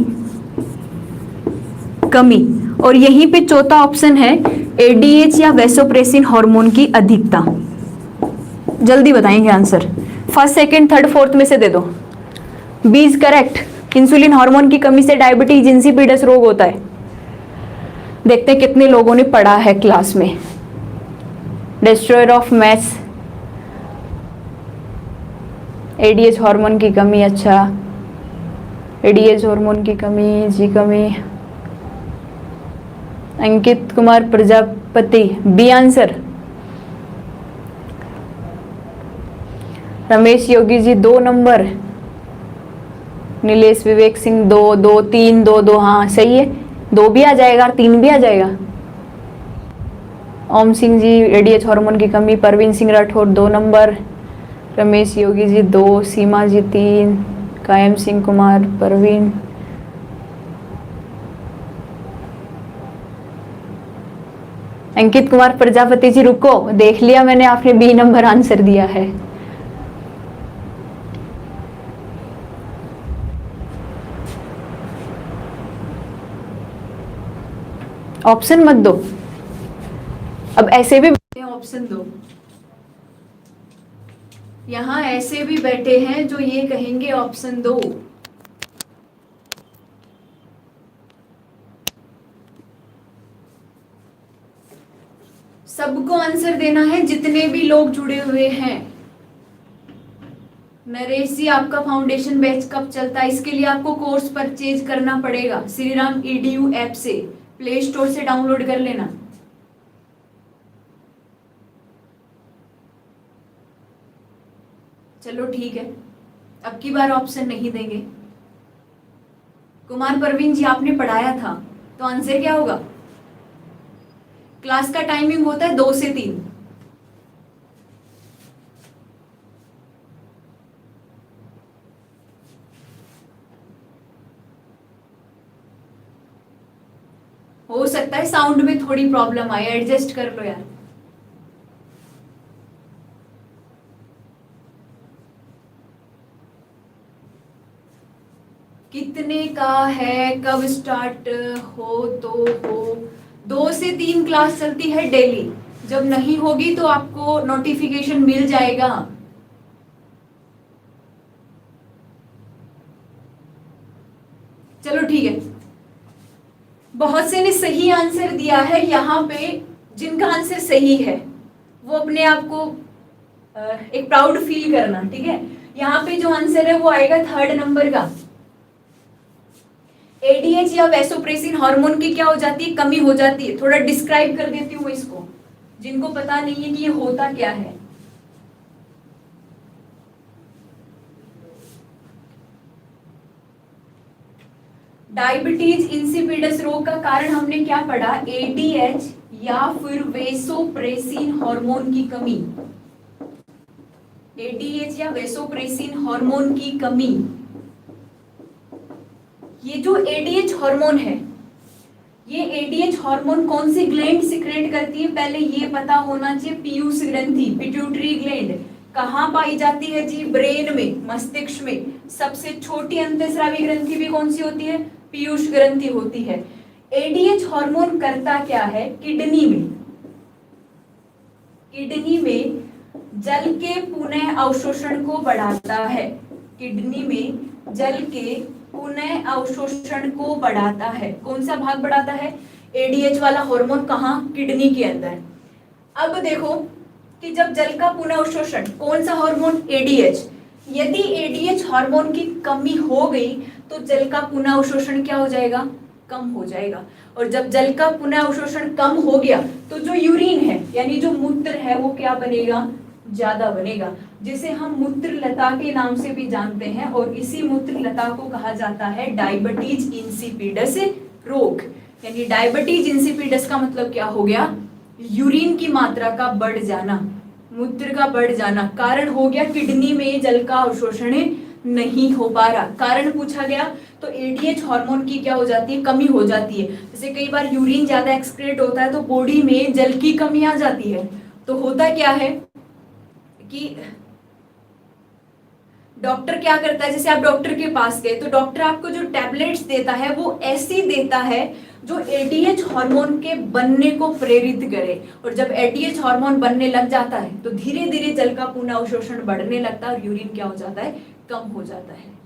कमी। और यहीं पे चौथा ऑप्शन है एडीएच या वैसोप्रेसिन हार्मोन की अधिकता। जल्दी बताएंगे answer, first second third fourth में से दे दो। B is correct, insulin hormone की कमी से डायबिटीज इंसिपिडस रोग होता है। देखते हैं कितने लोगों ने पढ़ा है क्लास में। Destroyer of maths, ADH hormone की कमी। अच्छा, एडीएच हार्मोन की कमी, जी कमी। Ankit Kumar Prajapati, B answer. Ramesh Yogi ji 2 number, Nilesh Vivek Singh 2, 2, 3, 2, 2, हाँ सही है, 2 भी आ जाएगा और 3 भी आ जाएगा। ओम सिंह जी एडीएच हार्मोन की कमी, परवीन सिंह राठौर 2 नंबर, रमेश योगी जी 2, सीमा जी 3, कायम सिंह कुमार, परवीन, अंकित कुमार प्रजापति जी रुको, देख लिया मैंने आपने बी नंबर आंसर दिया है। ऑप्शन मत दो, अब ऐसे भी ऑप्शन दो। यहां ऐसे भी बैठे हैं जो ये कहेंगे ऑप्शन दो। सबको आंसर देना है जितने भी लोग जुड़े हुए हैं। नरेश जी आपका फाउंडेशन बैच कब चलता है? इसके लिए आपको कोर्स परचेज करना पड़ेगा श्रीराम EDU ऐप से, प्ले स्टोर से डाउनलोड कर लेना। चलो ठीक है, अब की बार ऑप्शन नहीं देंगे। कुमार परवीन जी आपने पढ़ाया था, तो आंसर क्या होगा? क्लास का टाइमिंग होता है 2 से 3। हो सकता है साउंड में थोड़ी प्रॉब्लम आए, एडजस्ट कर लो यार। कितने का है, कब स्टार्ट हो तो हो? 2 से 3 क्लास चलती है डेली, जब नहीं होगी तो आपको नोटिफिकेशन मिल जाएगा। चलो ठीक है, बहुत से ने सही आंसर दिया है। यहाँ पे जिनका आंसर सही है वो अपने आप को एक प्राउड फील करना, ठीक है। यहाँ पे जो आंसर है वो आएगा 3rd नंबर का। एडीएच या वैसोप्रेसिन हार्मोन की क्या हो जाती है? कमी हो जाती है। थोड़ा डिस्क्राइब कर देती हूँ इसको, जिनको पता नहीं है कि ये होता क्या है। डायबिटीज इंसिपिडस रोग का कारण हमने क्या पढ़ा? एडीएच या फिर वैसोप्रेसिन हार्मोन की कमी। एडीएच या वैसोप्रेसिन हार्मोन की कमी। ये जो एडीएच हार्मोन है, ये एडीएच हार्मोन कौन सी ग्लैंड सिक्रेट करती है? पहले ये पता होना चाहिए। पीयूष ग्रंथि, पिट्यूटरी ग्लैंड कहाँ पाई जाती है जी? ब्रेन में, मस्तिष्क में। सबसे छोटी अंतःस्रावी ग्रंथि भी कौन सी होती है? पीयूष ग्रंथि होती है। एडीएच हार्मोन करता क्या है? किडनी में, किडनी में जल के पुनः अवशोषण को बढ़ाता है। किडनी में जल के पुनः अवशोषण को बढ़ाता है। कौन सा भाग बढ़ाता है? एडीएच वाला हार्मोन। कहाँ? किडनी के अंदर। अब देखो कि जब जल का पुनः अवशोषण, कौन सा हार्मोन? एडीएच। यदि एडीएच हार्मोन की कमी हो गई तो जल का पुनः अवशोषण क्या हो जाएगा? कम हो जाएगा। और जब जल का पुनः अवशोषण कम हो गया तो जो यूरिन है यानी जो मूत्र है वो क्या बनेगा? ज्यादा बनेगा, जिसे हम मूत्रलता के नाम से भी जानते हैं। और इसी मूत्रलता को कहा जाता है डायबिटीज इंसिपिडस रोग। यानी डायबिटीज इंसिपिडस का मतलब क्या हो गया? यूरिन की मात्रा का बढ़ जाना, मूत्र का बढ़ जाना। कारण हो गया किडनी में जल का अवशोषण नहीं हो पा रहा। कारण पूछा गया तो एडीएच हार्मोन की क्या हो जाती है? कमी हो जाती है। जैसे कई बार यूरिन ज्यादा एक्सक्रीट होता है तो बॉडी में जल की कमी आ जाती है। तो होता क्या है कि डॉक्टर क्या करता है? जैसे आप डॉक्टर के पास गए तो डॉक्टर आपको जो टैबलेट्स देता है वो ऐसी देता है जो एडीएच हार्मोन के बनने को प्रेरित करे। और जब एडीएच हार्मोन बनने लग जाता है तो धीरे धीरे जल का पुनः अवशोषण बढ़ने लगता है और यूरिन क्या हो जाता है? कम हो जाता है।